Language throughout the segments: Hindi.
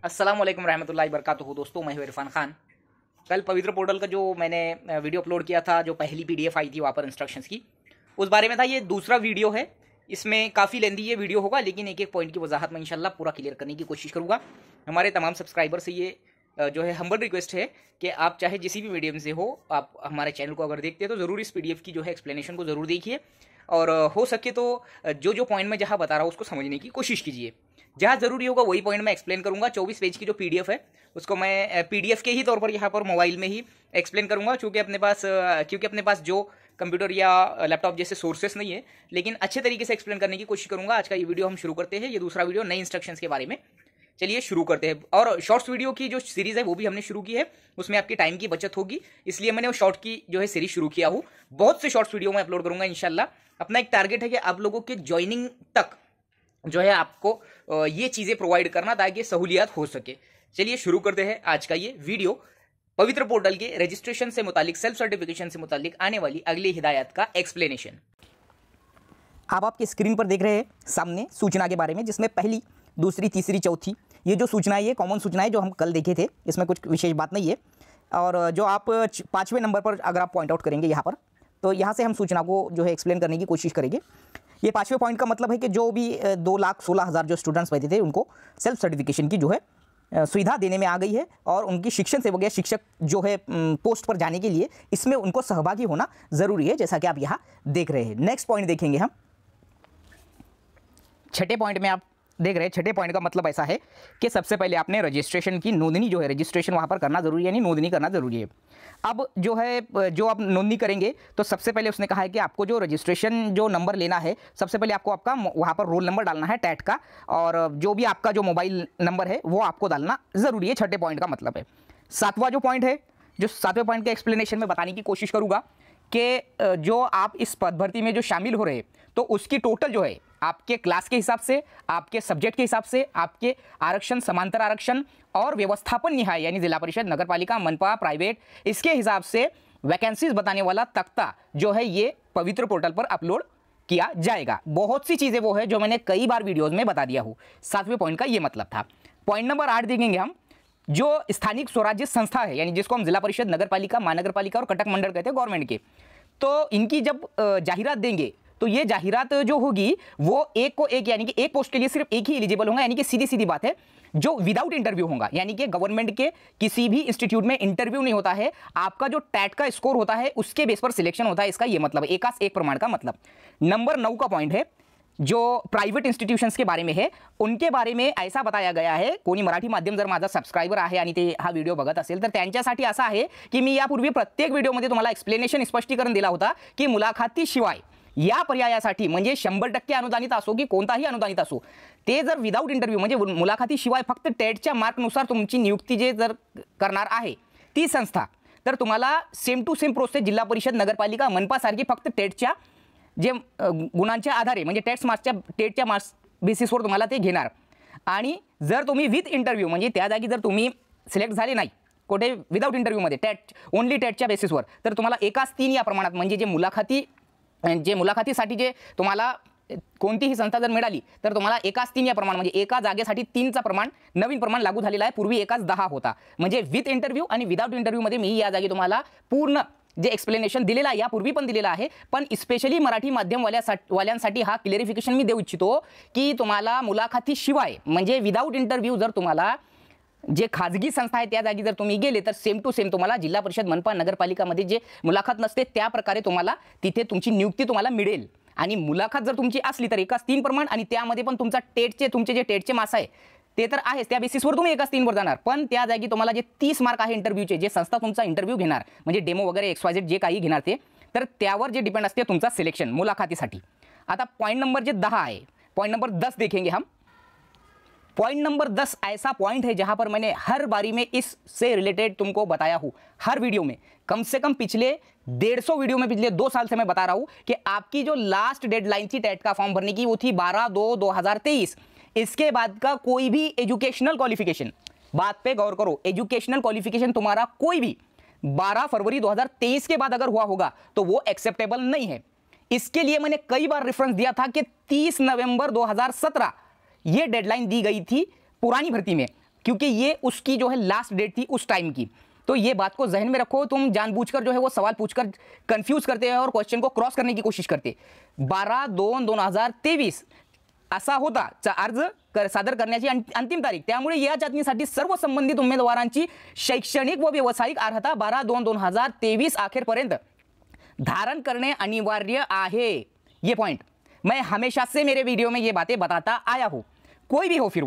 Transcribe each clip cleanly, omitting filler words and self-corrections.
अस्सलाम वालेकुम रहमतुल्लाहि वबरकातुहू। दोस्तों, मैं हूं इरफान खान। कल पवित्र पोर्टल का जो मैंने वीडियो अपलोड किया था, जो पहली पीडीएफ आई थी वहाँ पर इंस्ट्रक्शंस की, उस बारे में था। ये दूसरा वीडियो है। इसमें काफ़ी लेंदी ये वीडियो होगा, लेकिन एक एक पॉइंट की वजाहत में इंशाल्लाह पूरा क्लियर करने की कोशिश करूँगा। हमारे तमाम सब्सक्राइबर से ये जो है हम्बल रिक्वेस्ट है कि आप चाहे किसी भी मीडियम से हो, आप हमारे चैनल को अगर देखते हैं तो ज़रूर इस पीडीएफ की जो है एक्सप्लेनेशन को ज़रूर देखिए, और हो सके तो जो पॉइंट मैं जहाँ बता रहा हूँ उसको समझने की कोशिश कीजिए। जहाँ जरूरी होगा वही पॉइंट मैं एक्सप्लेन करूंगा। 24 पेज की जो पीडीएफ है उसको मैं पीडीएफ के ही तौर पर यहाँ पर मोबाइल में ही एक्सप्लेन करूंगा, क्योंकि अपने पास जो कंप्यूटर या लैपटॉप जैसे सोर्सेस नहीं है, लेकिन अच्छे तरीके से एक्सप्लेन करने की कोशिश करूंगा। आज का ये वीडियो हम शुरू करते हैं। ये दूसरा वीडियो नए इंस्ट्रक्शंस के बारे में। चलिए शुरू करते हैं। और शॉर्ट्स वीडियो की जो सीरीज है वो भी हमने शुरू की है, उसमें आपकी टाइम की बचत होगी, इसलिए मैंने वो शॉर्ट की जो है सीरीज शुरू किया हूँ। बहुत से शॉर्ट्स वीडियो मैं अपलोड करूंगा इंशाल्लाह। अपना एक टारगेट है कि आप लोगों के ज्वाइनिंग तक जो है आपको ये चीजें प्रोवाइड करना, ताकि सहूलियत हो सके। चलिए शुरू करते हैं आज का ये वीडियो। पवित्र पोर्टल के रजिस्ट्रेशन से मुतालिक, सेल्फ सर्टिफिकेशन से मुतालिक आने वाली अगली हिदायत का एक्सप्लेनेशन। आप आपकी स्क्रीन पर देख रहे हैं सामने सूचना के बारे में, जिसमें पहली, दूसरी, तीसरी, चौथी ये जो सूचना है ये कॉमन सूचना है जो हम कल देखे थे। इसमें कुछ विशेष बात नहीं है। और जो आप 5वें नंबर पर अगर आप पॉइंट आउट करेंगे यहाँ पर, तो यहाँ से हम सूचना को जो है एक्सप्लेन करने की कोशिश करेंगे। ये 5वें पॉइंट का मतलब है कि जो भी 2,16,000 जो स्टूडेंट्स बैठे थे उनको सेल्फ सर्टिफिकेशन की जो है सुविधा देने में आ गई है, और उनकी शिक्षण सेवक या शिक्षक जो है पोस्ट पर जाने के लिए इसमें उनको सहभागी होना ज़रूरी है, जैसा कि आप यहाँ देख रहे हैं। नेक्स्ट पॉइंट देखेंगे हम। छठे पॉइंट में आप देख रहे हैं, छठे पॉइंट का मतलब ऐसा है कि सबसे पहले आपने रजिस्ट्रेशन की नोंदनी जो है, रजिस्ट्रेशन वहाँ पर करना ज़रूरी है, यानी नोंदनी करना ज़रूरी है। अब जो है जो आप नोंदनी करेंगे तो सबसे पहले उसने कहा है कि आपको जो रजिस्ट्रेशन जो नंबर लेना है, सबसे पहले आपको आपका वहाँ पर रोल नंबर डालना है टैट का, और जो भी आपका जो मोबाइल नंबर है वो आपको डालना ज़रूरी है। छठे पॉइंट का मतलब है। सातवां जो पॉइंट है, जो 7वें पॉइंट के एक्सप्लेनेशन में बताने की कोशिश करूँगा कि जो आप इस पद भर्ती में जो शामिल हो रहे हैं तो उसकी टोटल जो है आपके क्लास के हिसाब से, आपके सब्जेक्ट के हिसाब से, आपके आरक्षण, समांतर आरक्षण और व्यवस्थापन निहाय, यानी जिला परिषद, नगर पालिका, मनपा, प्राइवेट, इसके हिसाब से वैकेंसीज बताने वाला तख्ता जो है ये पवित्र पोर्टल पर अपलोड किया जाएगा। बहुत सी चीज़ें वो है जो मैंने कई बार वीडियोज़ में बता दिया हूँ। 7वें पॉइंट का ये मतलब था। पॉइंट नंबर 8 देखेंगे हम। जो स्थानिक स्वराज्य संस्था है, यानी जिसको हम जिला परिषद, नगर पालिका, महानगर पालिका और कटक मंडल कहते हैं गवर्नमेंट के, तो इनकी जब जाहिरात देंगे तो ये जाहिरात जो होगी वो एक को एक, यानी कि एक पोस्ट के लिए सिर्फ एक ही एलिजिबल होगा, यानी कि सीधी सीधी बात है, जो विदाउट इंटरव्यू होगा। यानी कि गवर्नमेंट के किसी भी इंस्टीट्यूट में इंटरव्यू नहीं होता है, आपका जो टैट का स्कोर होता है उसके बेस पर सिलेक्शन होता है। इसका ये मतलब है, एकास एक प्रमाण का मतलब। नंबर 9 का पॉइंट है, जो प्राइवेट इंस्टिट्यूशन्स के बारे में है, उनके बारे में ऐसा बताया गया है, कोणी मराठी माध्यम जर माझा सबस्क्रायबर आहे आणि ते हा व्हिडिओ बघत असेल तर त्यांच्यासाठी असा आहे की मी यापूर्वी प्रत्येक व्हिडिओमध्ये तुम्हाला एक्सप्लेनेशन, स्पष्टीकरण दिला होता की मुलाखतीशिवाय या पर्यायासाठी, म्हणजे 100% अनुदानित असो की कोणताही अनुदानित असो, ते जर विदाउट इंटरव्ह्यू म्हणजे मुलाखतीशिवाय फक्त टेटच्या मार्कनुसार तुमची नियुक्ती जे जर करणार आहे ती संस्था, तर तुम्हाला सेम टू सेम प्रोसेस जिल्हा परिषद, नगरपालिका, मनपा सारखी फक्त टेटच्या जे गुणांच्या आधारे, म्हणजे टेटच्या मार्क्स बेसिसवर तुम्हाला ते घेणार। आणि जर तुम्ही विथ इंटरव्ह्यू, म्हणजे त्या जागी जर तुम्ही सिलेक्ट झाले नाही कुठे विदाउट इंटरव्ह्यूमध्ये, ओनली टेटच्या बेसिसवर, तर तुम्हाला एकाच 3 या प्रमाणात, म्हणजे जे मुलाखतीसाठी जे तुम्हाला कोणतीही संस्था जर मिळाली तर तुम्हाला एकाच 3 या प्रमाण, म्हणजे एका जागेसाठी 3चा प्रमाण, नवीन प्रमाण लागू झालेला आहे। पूर्वी एकाच 10 होता। म्हणजे विथ इंटरव्ह्यू आणि विदाउट इंटरव्ह्यूमध्ये मी या जागी तुम्हाला पूर्ण जे एक्सप्लेनेशन दिलेलं आहे, यापूर्वी पण दिलेलं आहे, पण स्पेशली मराठी माध्यमवाल्यांसाठी हा क्लिअरिफिकेशन मी देऊ इच्छितो की तुम्हाला मुलाखतीशिवाय, म्हणजे विदाउट इंटरव्ह्यू जर तुम्हाला जे खाजगी संस्था आहे त्या जागी जर तुम्ही गेले तर सेम टू सेम तुम्हाला जिल्हा परिषद, मनपा, नगरपालिकामध्ये जे मुलाखत नसते त्या प्रकारे तुम्हाला तिथे तुमची नियुक्ती तुम्हाला मिळेल। आणि मुलाखत जर तुमची असली तर एकाच 3 प्रमाण, आणि त्यामध्ये पण तुमचा तुमचे जे टेटचे मार्क्स आहे ते तर आहेच, त्या बेसिसवर तुम्ही एकाच 3 वर जाणार। पण त्या जागी तुम्हाला जे 30 मार्क आहे इंटरव्ह्यूचे, जे संस्था तुमचा इंटरव्ह्यू घेणार, म्हणजे डेमो वगैरे XYZ जे काही घेणार ते, तर त्यावर जे डिपेंड असते तुमचा सिलेक्शन मुलाखतीसाठी। आता पॉइंट नंबर जे 10 है, पॉइंट नंबर 10 देखेंगे हम। पॉइंट नंबर 10 ऐसा पॉइंट है जहां पर मैंने हर बारी में इससे रिलेटेड तुमको बताया हूं, हर वीडियो में, कम से कम पिछले 150 वीडियो में, पिछले 2 साल से मैं बता रहा हूं कि आपकी जो लास्ट डेडलाइन थी टैट का फॉर्म भरने की वो थी 12/2/2023। इसके बाद का कोई भी एजुकेशनल क्वालिफिकेशन, बात पे गौर करो, एजुकेशनल क्वालिफिकेशन तुम्हारा कोई भी 12 फरवरी 2023 के बाद अगर हुआ होगा तो वो एक्सेप्टेबल नहीं है। इसके लिए मैंने कई बार रेफरेंस दिया था कि 30 नवंबर 2017 ये डेडलाइन दी गई थी पुरानी भर्ती में, क्योंकि ये उसकी जो है लास्ट डेट थी उस टाइम की। तो ये बात को जहन में रखो, तुम जानबूझकर जो है वो सवाल पूछकर कंफ्यूज करते हैं और क्वेश्चन को क्रॉस करने की कोशिश करते। 12/2/2023 असा होता अर्ज सादर करण्याची अंतिम तारीख, त्यामुळे या चाचणीसाठी सर्व संबंधित उमेदवारांची शैक्षणिक व व्यावसायिक अर्हता 12/2/2023 अखेरपर्यंत धारण करने अनिवार्य आहे। ये पॉइंट मैं हमेशा से मेरे वीडियो में ये बातें बताता आया हूँ। कोई भी हो फिर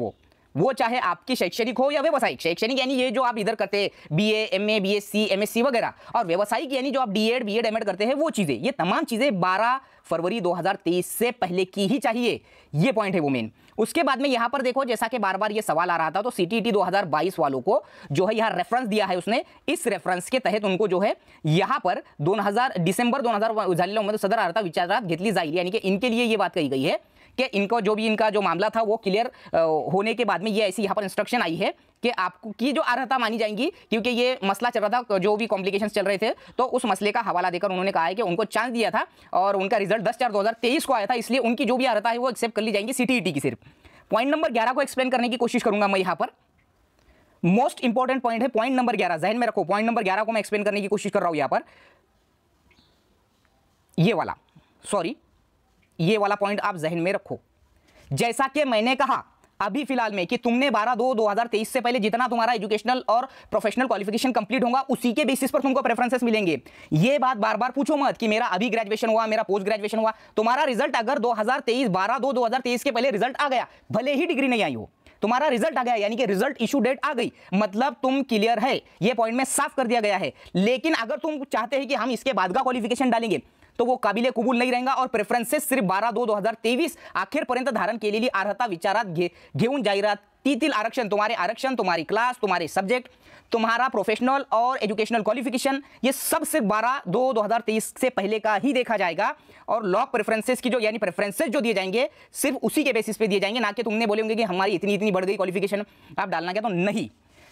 वो चाहे आपकी शैक्षणिक हो या व्यावसायिक। शैक्षणिक यानी ये जो आप इधर करते हैं BA MA BSc MSc वगैरह, और व्यावसायिक यानी जो आप D.Ed B.Ed M.Ed करते हैं वो चीज़ें, ये तमाम चीज़ें 12 फरवरी 2023 से पहले की ही चाहिए। ये पॉइंट है वो मेन। उसके बाद में यहाँ पर देखो, जैसा कि बार बार ये सवाल आ रहा था, तो CTET 2022 वालों को जो है यहाँ रेफरेंस दिया है उसने, इस रेफरेंस के तहत उनको जो है यहाँ पर डिसेंबर 2000 झालेल्या उमेदवार सदर अर्हता विचारात घेतली जाईल। यानी कि इनके लिए ये बात कही गई है कि इनको जो भी इनका जो मामला था वो क्लियर होने के बाद में ये ऐसी यहाँ पर इंस्ट्रक्शन आई है कि आपको की जो अर्हता मानी जाएंगी, क्योंकि ये मसला चल रहा था, जो भी कॉम्प्लिकेशंस चल रहे थे, तो उस मसले का हवाला देकर उन्होंने कहा है कि उनको चांस दिया था और उनका रिजल्ट 10/4/2023 को आया था, इसलिए उनकी जो भी अर्हता है वो एक्सेप्ट कर ली जाएंगी CTET की सिर्फ। पॉइंट नंबर 11 को एक्सप्लेन करने की कोशिश करूंगा मैं यहाँ पर। मोस्ट इंपॉर्टेंट पॉइंट है पॉइंट नंबर 11, जहन में रखो। पॉइंट नंबर 11 को मैं एक्सप्लेन करने की कोशिश कर रहा हूं यहाँ पर। ये वाला पॉइंट आप जहन में रखो। जैसा कि मैंने कहा अभी फिलहाल में कि तुमने 12/2/2023 से पहले जितना तुम्हारा एजुकेशनल और प्रोफेशनल क्वालिफिकेशन कंप्लीट होगा उसी के बेसिस पर तुमको प्रेफरेंसेस मिलेंगे। ये बात बार बार पूछो मत कि मेरा अभी ग्रेजुएशन हुआ, मेरा पोस्ट ग्रेजुएशन हुआ। तुम्हारा रिजल्ट अगर 12/2/2023 के पहले रिजल्ट आ गया, भले ही डिग्री नहीं आई हो, तुम्हारा रिजल्ट आ गया, यानी कि रिजल्ट इशू डेट आ गई, मतलब तुम क्लियर है। ये पॉइंट में साफ कर दिया गया है। लेकिन अगर तुम चाहते हैं कि हम इसके बाद का क्वालिफिकेशन डालेंगे तो वो काबिले कबूल नहीं रहेगा और प्रेफरन्सेस सिर्फ 12/2/2023 अखेरपर्यंत धारण केलेली अर्हता विचारात घेऊन जाहिरातीतील आरक्षण, तुम्हारी क्लास, तुम्हारे सब्जेक्ट, तुम्हारा प्रोफेशनल और एजुकेशनल क्वालिफिकेशन, ये सब सिर्फ 12/2/2023 से पहले का ही देखा जाएगा। और लॉक प्रेफरेंसेस की जो यानी प्रेफरेंसेस जो दिए जाएंगे सिर्फ उसी के बेसिस पे दिए जाएंगे, ना कि तुमने बोलेंगे कि हमारी इतनी बढ़ गई क्वालिफिकेशन, आप डालना क्या, तो नहीं।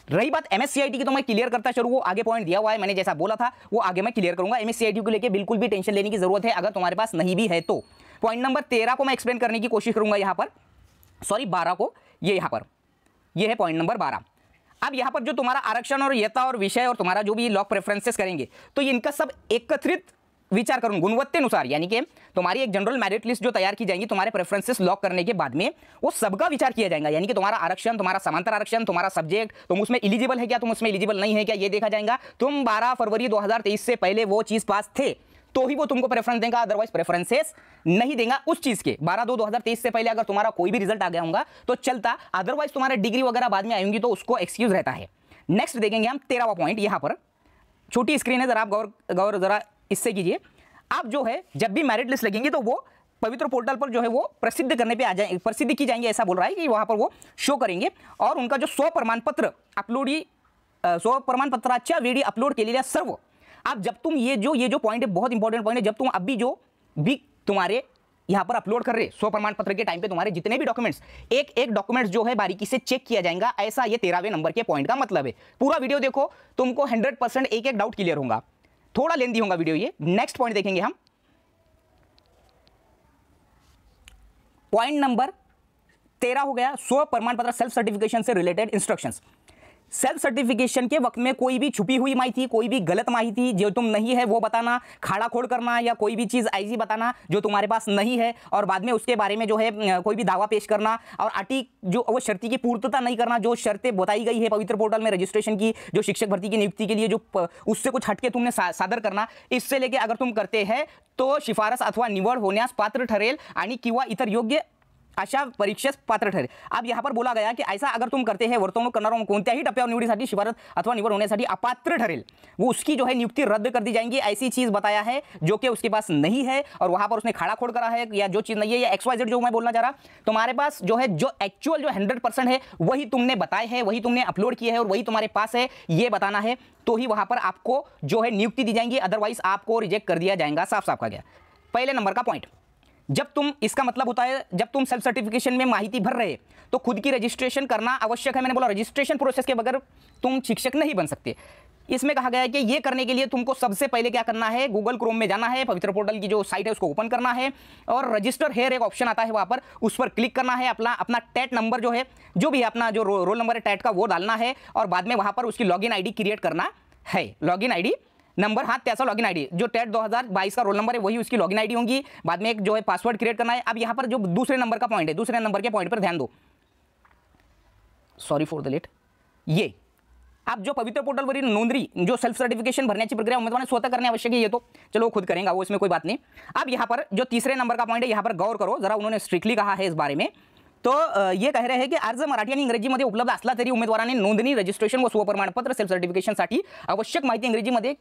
रही बात MSc-IT की, तो मैं क्लियर करता चलूँ, वो आगे पॉइंट दिया हुआ है, मैंने जैसा बोला था वो आगे मैं क्लियर करूंगा। MSc-IT को लेके बिल्कुल भी टेंशन लेने की जरूरत है अगर तुम्हारे पास नहीं भी है तो। पॉइंट नंबर 13 को मैं एक्सप्लेन करने की कोशिश करूंगा यहाँ पर, 12 को, ये यहाँ पर, ये है पॉइंट नंबर 12। अब यहाँ पर जो तुम्हारा आरक्षण और यता और विषय और तुम्हारा जो भी लॉक प्रेफरेंसेस करेंगे, तो इनका सब एकत्रित विचार करूँ गुणवत्तेनुसार, यानी कि तुम्हारी एक जनरल मेरिट लिस्ट जो तैयार की जाएंगी तुम्हारे प्रेफरेंसेस लॉक करने के बाद में, वो सबका विचार किया जाएगा। यानी कि तुम्हारा आरक्षण, तुम्हारा समांतर आरक्षण, तुम्हारा सब्जेक्ट, तुम उसमें एलिजिबल है क्या, तुम उसमें एलिजिबल नहीं है क्या, ये देखा जाएगा। तुम 12 फरवरी 2023 से पहले वो चीज पास थे तो ही वो तुमको प्रेफरेंस देगा, अदरवाइज प्रेफरेंसेस नहीं देगा उस चीज के। 12/2/2023 से पहले अगर तुम्हारा कोई भी रिजल्ट आ गया होगा तो चलता, अदरवाइज तुम्हारे डिग्री वगैरह बाद में आएंगी तो उसको एक्सक्यूज रहता है। नेक्स्ट देखेंगे हम 13वां पॉइंट। यहाँ पर छोटी स्क्रीन है, जरा आप गौर जरा इससे कीजिए। आप जो है जब भी मेरिट लिस्ट लगेंगे तो वो पवित्र पोर्टल पर जो है वो प्रसिद्ध करने पे आ जाए, प्रसिद्ध की जाएंगे, ऐसा बोल रहा है कि वहां पर वो शो करेंगे। और उनका जो 100 प्रमाणपत्र अपलोडी 100 प्रमाणपत्राच्या वेळी अपलोड केलेल्या सर्व, आप जब तुम ये जो पॉइंट है, बहुत इंपॉर्टेंट पॉइंट है, जब तुम अभी जो भी तुम्हारे यहाँ पर अपलोड कर रहे 100 प्रमाण पत्र के टाइम पे तुम्हारे जितने भी डॉक्यूमेंट्स, एक डॉक्यूमेंट्स जो है बारीकी से चेक किया जाएगा, ऐसा ये 13वें नंबर के पॉइंट का मतलब है। पूरा वीडियो देखो, तुमको 100% एक डाउट क्लियर होगा। थोड़ा लेंदी होगा वीडियो ये। नेक्स्ट पॉइंट देखेंगे हम, पॉइंट नंबर 13 हो गया 100 प्रमाण पत्र सेल्फ सर्टिफिकेशन से रिलेटेड इंस्ट्रक्शंस। सेल्फ सर्टिफिकेशन के वक्त में कोई भी छुपी हुई माहिती, कोई भी गलत माहिती जो तुम नहीं है वो बताना, खाड़ा खोड़ करना, या कोई भी चीज़ ऐसी बताना जो तुम्हारे पास नहीं है और बाद में उसके बारे में जो है कोई भी दावा पेश करना, और आटी जो वो शर्ती की पूर्तता नहीं करना, जो शर्तें बताई गई है पवित्र पोर्टल में रजिस्ट्रेशन की, जो शिक्षक भर्ती की नियुक्ति के लिए जो उससे कुछ हटके तुमने सादर करना, इससे लेके अगर तुम करते हैं तो शिफारस अथवा निवड होण्यास पात्र ठरेल आणि किंवा इतर योग्य अशा परीक्षेस पात्र ठरेल। अब यहाँ पर बोला गया कि ऐसा अगर तुम करते हैं वर्तवणूक करणारा कोणत्याही टप्प्यावर निवडीसाठी शिफारस अथवा निवड होण्यासाठी अपात्र ठरेल, वो उसकी जो है नियुक्ति रद्द कर दी जाएंगी। ऐसी चीज बताया है जो कि उसके पास नहीं है और वहां पर उसने खाड़ा खोड़ करा है, या जो चीज नहीं है, या XYZ जो मैं बोलना चाह रहा, तुम्हारे पास जो है जो एक्चुअल जो 100% है वही तुमने बताए हैं, वही तुमने अपलोड किए हैं और वही तुम्हारे पास है, ये बताना है, तो ही वहां पर आपको जो है नियुक्ति दी जाएंगी, अदरवाइज आपको रिजेक्ट कर दिया जाएगा। साफ साफ कहा गया। पहले नंबर का पॉइंट जब तुम, इसका मतलब होता है जब तुम सेल्फ सर्टिफिकेशन में माहिती भर रहे तो खुद की रजिस्ट्रेशन करना आवश्यक है। मैंने बोला रजिस्ट्रेशन प्रोसेस के बगैर तुम शिक्षक नहीं बन सकते। इसमें कहा गया है कि ये करने के लिए तुमको सबसे पहले क्या करना है, गूगल क्रोम में जाना है, पवित्र पोर्टल की जो साइट है उसको ओपन करना है और रजिस्टर हेयर एक ऑप्शन आता है वहां पर, उस पर क्लिक करना है। अपना टैट नंबर जो है, जो भी अपना जो रोल नंबर है टैट का, वो डालना है और बाद में वहां पर उसकी लॉगिन आईडी क्रिएट करना है। लॉगिन आईडी नंबर, हाँ त्यासा लॉगिन आईडी, जो टेट 2022 का रोल नंबर है वही उसकी लॉगिन आईडी होगी। बाद में एक जो है पासवर्ड क्रिएट करना है। अब यहाँ पर जो दूसरे नंबर का पॉइंट है, दूसरे नंबर के पॉइंट पर ध्यान दो, सॉरी फॉर द लेट। ये अब जो पवित्र पोर्टलवरील नोंदणी, जो सेल्फ सर्टिफिकेशन भरण्याची प्रक्रिया उमेदवारांनी स्वतः करणे आवश्यक है, ये तो चलो खुद करेंगे वो, इसमें कोई बात नहीं। अब यहाँ पर जो तीसरे नंबर का पॉइंट है, यहाँ पर गौर करो जरा, उन्होंने स्ट्रिक्टली कहा है इस बारे में। तो ये कह रहे हैं की अर्ज मराठी आणि इंग्रजीमध्ये उपलब्ध असला तरी उमेदवारांनी नोंदणी, रजिस्ट्रेशन व स्वप्रमाणपत्र सेल्फ सर्टिफिकेशनसाठी आवश्यक माहिती इंग्रजीमध्ये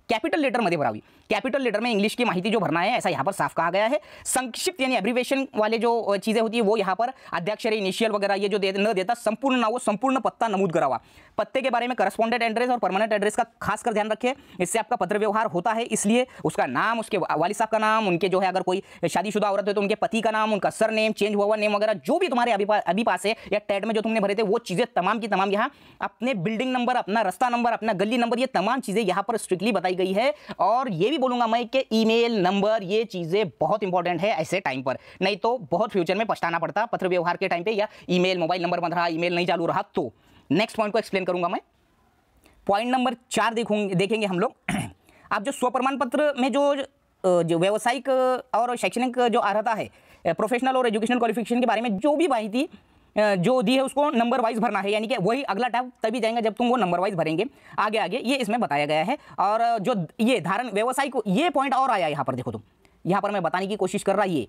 कैपिटल लेटर में भरावी। कैपिटल लेटर में इंग्लिश की माहिती जो भरना है, ऐसा यहाँ पर साफ कहा गया है। संक्षिप्त यानी एब्रीवेशन वाले जो चीजें होती है वो यहाँ पर अध्याक्षरी, इनिशियल वगैरह ये जो न देता, संपूर्ण नाम, संपूर्ण पत्ता नमूद करावा। पत्ते के बारे में करस्पॉन्डेंट एड्रेस और परमानेंट एड्रेस का खास कर ध्यान रखें, इससे आपका पत्र व्यवहार होता है, इसलिए उसका नाम, उसके वालिद साहब का नाम, उनके जो है अगर कोई शादीशुदा औरत है तो उनके पति का नाम, उनका सर नेम, चेंज हुआ नेम वगैरह जो भी तुम्हारे अभी पास है या टैट में जो तुमने भरे थे वो चीजें तमाम की तमाम यहाँ, अपने बिल्डिंग नंबर, अपना रास्ता नंबर, अपना गली नंबर, ये तमाम चीजें यहाँ पर स्ट्रिक्टली बताई गई है। और ये भी बोलूंगा मैं कि ईमेल नंबर, ये चीजें बहुत इंपॉर्टेंट है ऐसे टाइम पर, नहीं तो बहुत फ्यूचर में पछताना पड़ता पत्र व्यवहार के टाइम पे, या ईमेल, मोबाइल नंबर बंद रहा, ईमेल नहीं चालू रहा तो। नेक्स्ट पॉइंट को एक्सप्लेन करूंगा मैं। पॉइंट नंबर 4 देखेंगे हम लोग। अब जो स्वप्रमाण पत्र में जो व्यावसायिक और शैक्षणिक जो अर्हता है, प्रोफेशनल और एजुकेशनल क्वालिफिकेशन के बारे में जो भी माहिती जो दी है उसको नंबर वाइज भरना है, यानी कि वही अगला टैब तभी जाएंगे जब तुम वो नंबर वाइज भरेंगे। आगे आगे ये इसमें बताया गया है। और जो ये धारण व्यवसाय को, ये पॉइंट और आया यहाँ पर, देखो तुम, यहाँ पर मैं बताने की कोशिश कर रहा, ये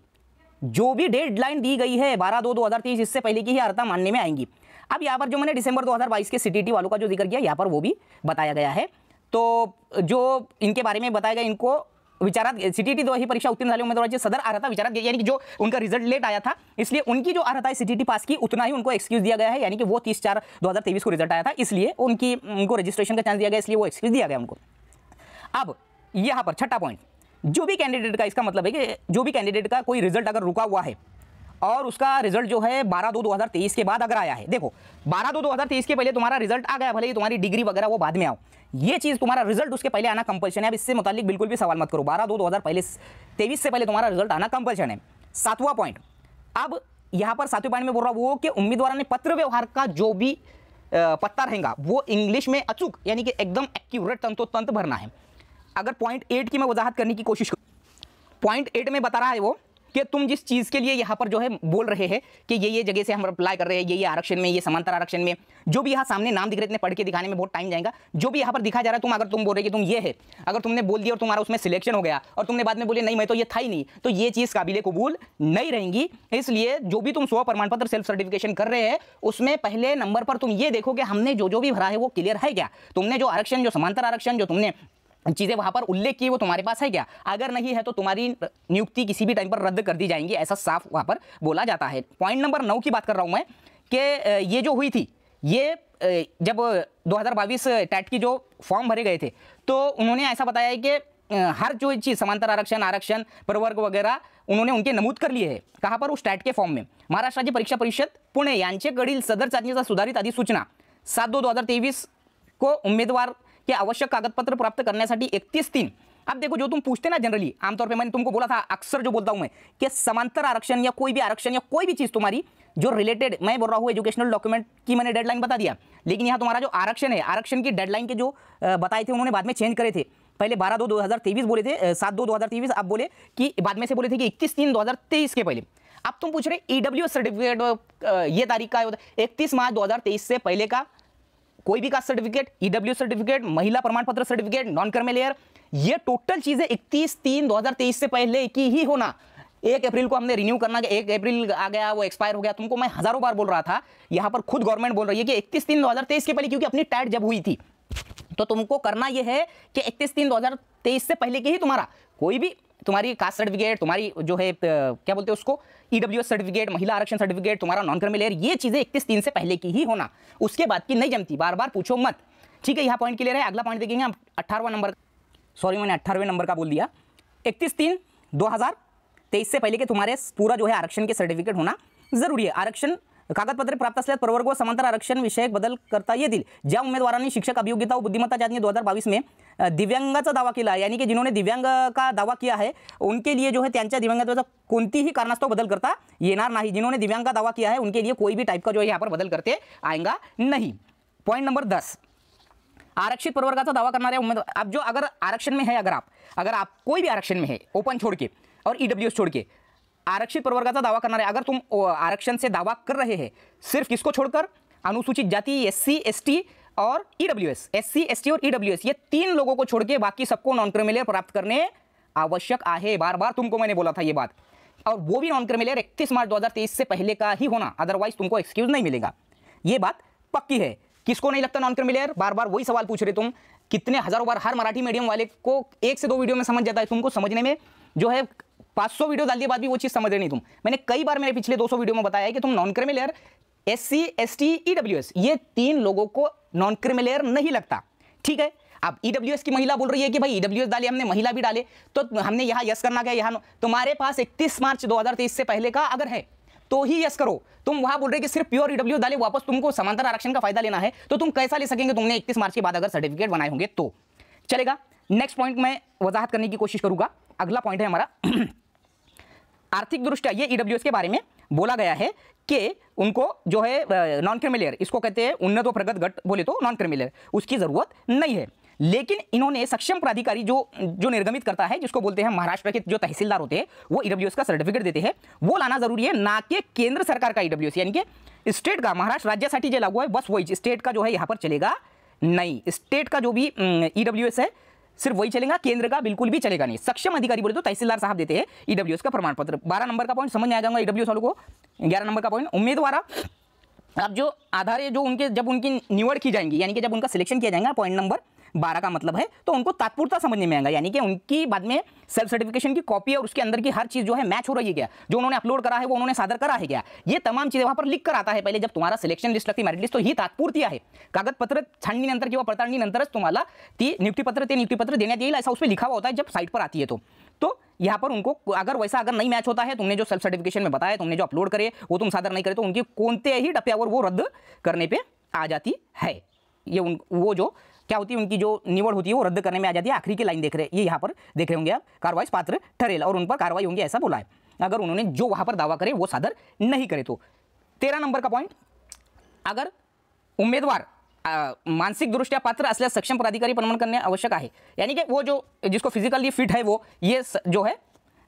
जो भी डेडलाइन दी गई है 12/2/2023, इससे पहले की ही अर्हता मानने में आएंगी। अब यहाँ पर जो मैंने दिसंबर 2022 के सीटीटी वालों का जो जिक्र किया, यहाँ पर वो भी बताया गया है। तो जो इनके बारे में बताया गया, इनको विचारात, सीटीटी ही परीक्षा उत्तीर्ण झाले उमेदवारांची सदर अर्हता विचारात, यानी कि जो उनका रिजल्ट लेट आया था इसलिए उनकी जो अर्हता है सीटीटी पास की उतना ही उनको एक्सक्यूज दिया गया है, यानी कि वो 30/4/2023 को रिजल्ट आया था इसलिए उनको रजिस्ट्रेशन का चांस दिया गया, इसलिए वो एक्सक्यूज दिया गया उनको। अब यहाँ पर छठा पॉइंट, जो भी कैंडिडेट का, इसका मतलब है कि जो भी कैंडिडेट का कोई रिजल्ट अगर रुका हुआ है और उसका रिजल्ट जो है 12/2/2023 के बाद अगर आया है, देखो 12/2/2023 के पहले तुम्हारा रिजल्ट आ गया, भले ही तुम्हारी डिग्री वगैरह वो बाद में आओ, ये चीज तुम्हारा रिजल्ट उसके पहले आना कंपल्शन है। अब इससे मुतालिक बिल्कुल भी सवाल मत करो, 12/2/2023 से पहले तुम्हारा रिजल्ट आना कंपल्शन है। 7वां पॉइंट, अब यहां पर 7वें पॉइंट में बोल रहा वो कि उम्मीदवार ने पत्र व्यवहार का जो भी पत्ता रहेगा वो इंग्लिश में अचूक, यानी कि एकदम एक्यूरेट तंतोतंत भरना है। अगर पॉइंट 8 की मैं वजाहत करने की कोशिश करूं, पॉइंट 8 में बता रहा है वो कि तुम जिस चीज़ के लिए यहाँ पर जो है बोल रहे हैं कि ये जगह से हम अप्लाई कर रहे हैं, ये आरक्षण में, ये समांतर आरक्षण में, जो भी यहाँ सामने नाम दिख रहे, इतने पढ़ के दिखाने में बहुत टाइम जाएगा। जो भी यहाँ पर दिखा जा रहा है, अगर तुम बोल रहे कि तुम ये है, अगर तुमने बोल दिया और तुम्हारा उसमें सिलेक्शन हो गया और तुमने बाद में बोले नहीं मैं तो ये था ही नहीं, तो ये चीज़ काबिले कबूल नहीं रहेंगी। इसलिए जो भी तुम स्व प्रमाण पत्र सेल्फ सर्टिफिकेशन कर रहे हैं उसमें पहले नंबर पर तुम ये देखो कि हमने जो भी भरा है वो क्लियर है क्या, तुमने जो आरक्षण, जो समांतर आरक्षण, जो तुमने चीजें वहां पर उल्लेख की वो तुम्हारे पास है क्या, अगर नहीं है तो तुम्हारी नियुक्ति किसी भी टाइम पर रद्द कर दी जाएंगी, ऐसा साफ वहां पर बोला जाता है। पॉइंट नंबर 9 की बात कर रहा हूं मैं कि ये जो हुई थी, ये जब 2022 टैट की जो फॉर्म भरे गए थे तो उन्होंने ऐसा बताया है कि हर जो चीज समांतर आरक्षण, प्रवर्ग वगैरह उन्होंने उनके नमूद कर लिए है। कहां पर? उस टैट के फॉर्म में। महाराष्ट्र राज्य परीक्षा परिषद पुणे यांच्याकडील सदर चाचणीचा सुधारित अधिसूचना 7/2/2023 को उम्मीदवार के आवश्यक कागजपत्र प्राप्त करण्यासाठी 31/3। अब देखो, जो तुम पूछते ना जनरली, आमतौर पे मैंने तुमको बोला था, अक्सर जो बोलता हूं मैं कि समांतर आरक्षण या कोई भी चीज तुम्हारी जो रिलेटेड, मैं बोल रहा हूं एजुकेशनल डॉक्यूमेंट की मैंने डेडलाइन बता दिया, लेकिन यहाँ तुम्हारा जो आरक्षण है, आरक्षण की डेडलाइन के जो बताए थे उन्होंने बाद में चेंज करे थे। पहले 12/2/2023 बोले थे, 7/2/2023, अब बोले कि बाद में से बोले थे कि 31/3/2023 के पहले। अब तुम पूछ रहे ईडब्ल्यूएस सर्टिफिकेट, ये तारीख का 31 मार्च 2023 से पहले का कोई भी कास्ट सर्टिफिकेट, ईडब्ल्यू सर्टिफिकेट, महिला प्रमाण पत्र सर्टिफिकेट, नॉन कर्मेलियर, ये टोटल चीजें 31/3/2023 से पहले की ही होना। 1 अप्रैल को हमने रिन्यू करना, 1 अप्रैल आ गया वो एक्सपायर हो गया। तुमको मैं हजारों बार बोल रहा था, यहां पर खुद गवर्नमेंट बोल रही है कि 31/3/2023 के पहले, क्योंकि अपनी टैट जब हुई थी तो तुमको करना यह है कि 31/3/2023 से पहले के ही तुम्हारा कोई भी तुम्हारी कास्ट सर्टिफिकेट, तुम्हारी जो है क्या बोलते हैं उसको, ईडब्ल्यूएस सर्टिफिकेट, महिला आरक्षण सर्टिफिकेट, तुम्हारा नॉन कर्मेलियर, ये चीजें 31/3 से पहले की ही होना, उसके बाद की नहीं जमती। बार बार पूछो मत, ठीक है? यहाँ पॉइंट क्लियर है। अगला पॉइंट देखेंगे हम, 18वां नंबर, सॉरी मैंने 18वें नंबर का बोल दिया, 31/3/2023 2023 से पहले के तुम्हारे पूरा जो है आरक्षण के सर्टिफिकेट होना जरुरी आहे. आरक्षण कागदपत्रे प्राप्त असल्यास प्रवर्ग व समांतर आरक्षण विषयक बदल करता येतील. ज्या उमेदवारांनी शिक्षक अभियोग्यता व बुद्धिमत्ता चाचणी 2022 में दिव्यांगाचा दावा केला है, यानी कि जिन्होंने दिव्यांग का दावा किया है उनके लिए जो है त्यांच्या दिव्यांगत्वाचा कोणतीही कारणास्तव बदल करता येणार नाही. जिन्होंने दिव्यांग का दावा किया है उनके लिए कोई भी टाइप का जो है यहाँ पर बदल करते आएगा नहीं. पॉइंट नंबर 10, आरक्षित प्रवर्गाचा दावा करणाऱ्या उमेदवार, अब जो अगर आरक्षण में है, अगर आप कोई भी आरक्षण में है, ओपन छोड़ के और ईडब्ल्यूएस छोड़ के आरक्षित प्रवर्गाचा दावा करना है, अगर तुम आरक्षण से दावा कर रहे हैं, सिर्फ किसको छोड़कर, अनुसूचित जाति, एससी एसटी और ईडब्ल्यूएस, एससी एसटी और ईडब्ल्यूएस, ये 3 लोगों को छोड़ के बाकी सबको नॉन क्रिमिनल प्राप्त करने आवश्यक है. बार बार तुमको मैंने बोला था ये बात, और वो भी नॉन क्रिमिनल 31 मार्च 2023 से पहले का ही होना, अदरवाइज तुमको एक्सक्यूज नहीं मिलेगा. ये बात पक्की है. किसको नहीं लगता नॉन क्रिमिनल? बार बार वही सवाल पूछ रहे तुम, कितने हजारों बार हर मराठी मीडियम वाले को 1 से 2 वीडियो में समझ जाता है. तुमको समझने में जो है 500 वीडियो डालने के बाद भी वो चीज़ समझ रहे नहीं तुम. मैंने कई बार मेरे पिछले 200 वीडियो में बताया है कि तुम non criminal, SC ST EWS, ये 3 लोगों को नॉन क्रिमिनल नहीं लगता. ठीक है. अब ईडब्ल्यूएस की महिला बोल रही है कि भाई ईडब्ल्यूएस डाले, हमने महिला भी डाले, तो हमने यहाँ यस करना क्या, यहाँ तुम्हारे पास 31 मार्च 2023 से पहले का अगर है तो ही यस करो. तुम वहां बोल रहे कि सिर्फ प्योर ईडब्ल्यूएस डाले, वापस तुमको समांतर आरक्षण का फायदा लेना है, तो तुम कैसा ले सकेंगे? तुमने 31 मार्च के बाद अगर सर्टिफिकेट बनाए होंगे तो चलेगा. नेक्स्ट पॉइंट मैं वजाहत करने की कोशिश करूंगा. अगला पॉइंट है हमारा आर्थिक दृष्टया, ये ईडब्ल्यूएस के बारे में बोला गया है कि उनको जो है नॉन क्रिमिनल, इसको कहते हैं उन्नत व प्रगत गट बोले तो नॉन क्रिमिनल, उसकी जरूरत नहीं है. लेकिन इन्होंने सक्षम प्राधिकारी जो निर्गमित करता है, जिसको बोलते हैं महाराष्ट्र के जो तहसीलदार होते हैं, वो ईडब्ल्यूएस का सर्टिफिकेट देते हैं, वो लाना जरूरी है, ना कि केंद्र सरकार का ईडब्ल्यूएस, यानी कि स्टेट का. महाराष्ट्र राज्यासाठी जो लागू है बस वही, स्टेट का जो है यहाँ पर चलेगा नहीं. स्टेट का जो भी ईडब्ल्यूएस है सिर्फ वही चलेगा, केंद्र का बिल्कुल भी चलेगा नहीं. सक्षम अधिकारी बोले तो तहसीलदार साहब देते हैं ईडब्ल्यूएस का प्रमाण पत्र. 12 नंबर का पॉइंट समझ में आ जाएगा ईडब्ल्यूएस वालों को. 11 नंबर का पॉइंट, उम्मीदवार अब जो आधार है, जो उनके जब उनकी निवड़ की जाएंगी, यानी कि जब उनका सिलेक्शन किया जाएगा, पॉइंट नंबर 12 का मतलब है, तो उनको तात्पुरता समझने में आएगा, यानी कि उनकी बाद में सेल्फ सर्टिफिकेशन की कॉपी और उसके अंदर की हर चीज जो है मैच हो रही है क्या, जो उन्होंने अपलोड करा है वो उन्होंने सादर करा है क्या, ये तमाम चीजें वहां पर लिख कर आता है. पहले जब तुम्हारा सिलेक्शन लिस्ट लागते, मेरिट लिस्ट, तो ही तात्पुरती आहे. कागदपत्र छाननीनंतर किंवा पडताळणीनंतरच तुम्हाला ती नियुक्तीपत्र देण्यात येईल, ऐसा उसमें लिखा हुआ होता है जब साइट पर आती है. तो यहाँ पर उनको अगर नहीं मैच होता है, तुमने जो सेल्फ सर्टिफिकेशन में बताया, तुमने जो अपलोड करे वो तुम सादर नहीं करे, तो उनकी कोणत्याही टप्प्यावर वो रद्द करने पे आ जाती है. ये वो जो क्या होती है, उनकी जो निवड़ होती है वो रद्द करने में आ जाती है. आखिरी की लाइन देख रहे, ये यहाँ पर देख रहे होंगे आप, कार्रवाई पात्र ठहरेल, और उन पर कार्रवाई होंगी ऐसा बोला है अगर उन्होंने जो वहां पर दावा करे वो सादर नहीं करे तो. 13 नंबर का पॉइंट, अगर उम्मीदवार मानसिक दृष्टया पात्र असल्यास सक्षम प्राधिकारी प्रमाण करने आवश्यक है, यानी कि वो जो जिसको फिजिकली फिट है, वो ये जो है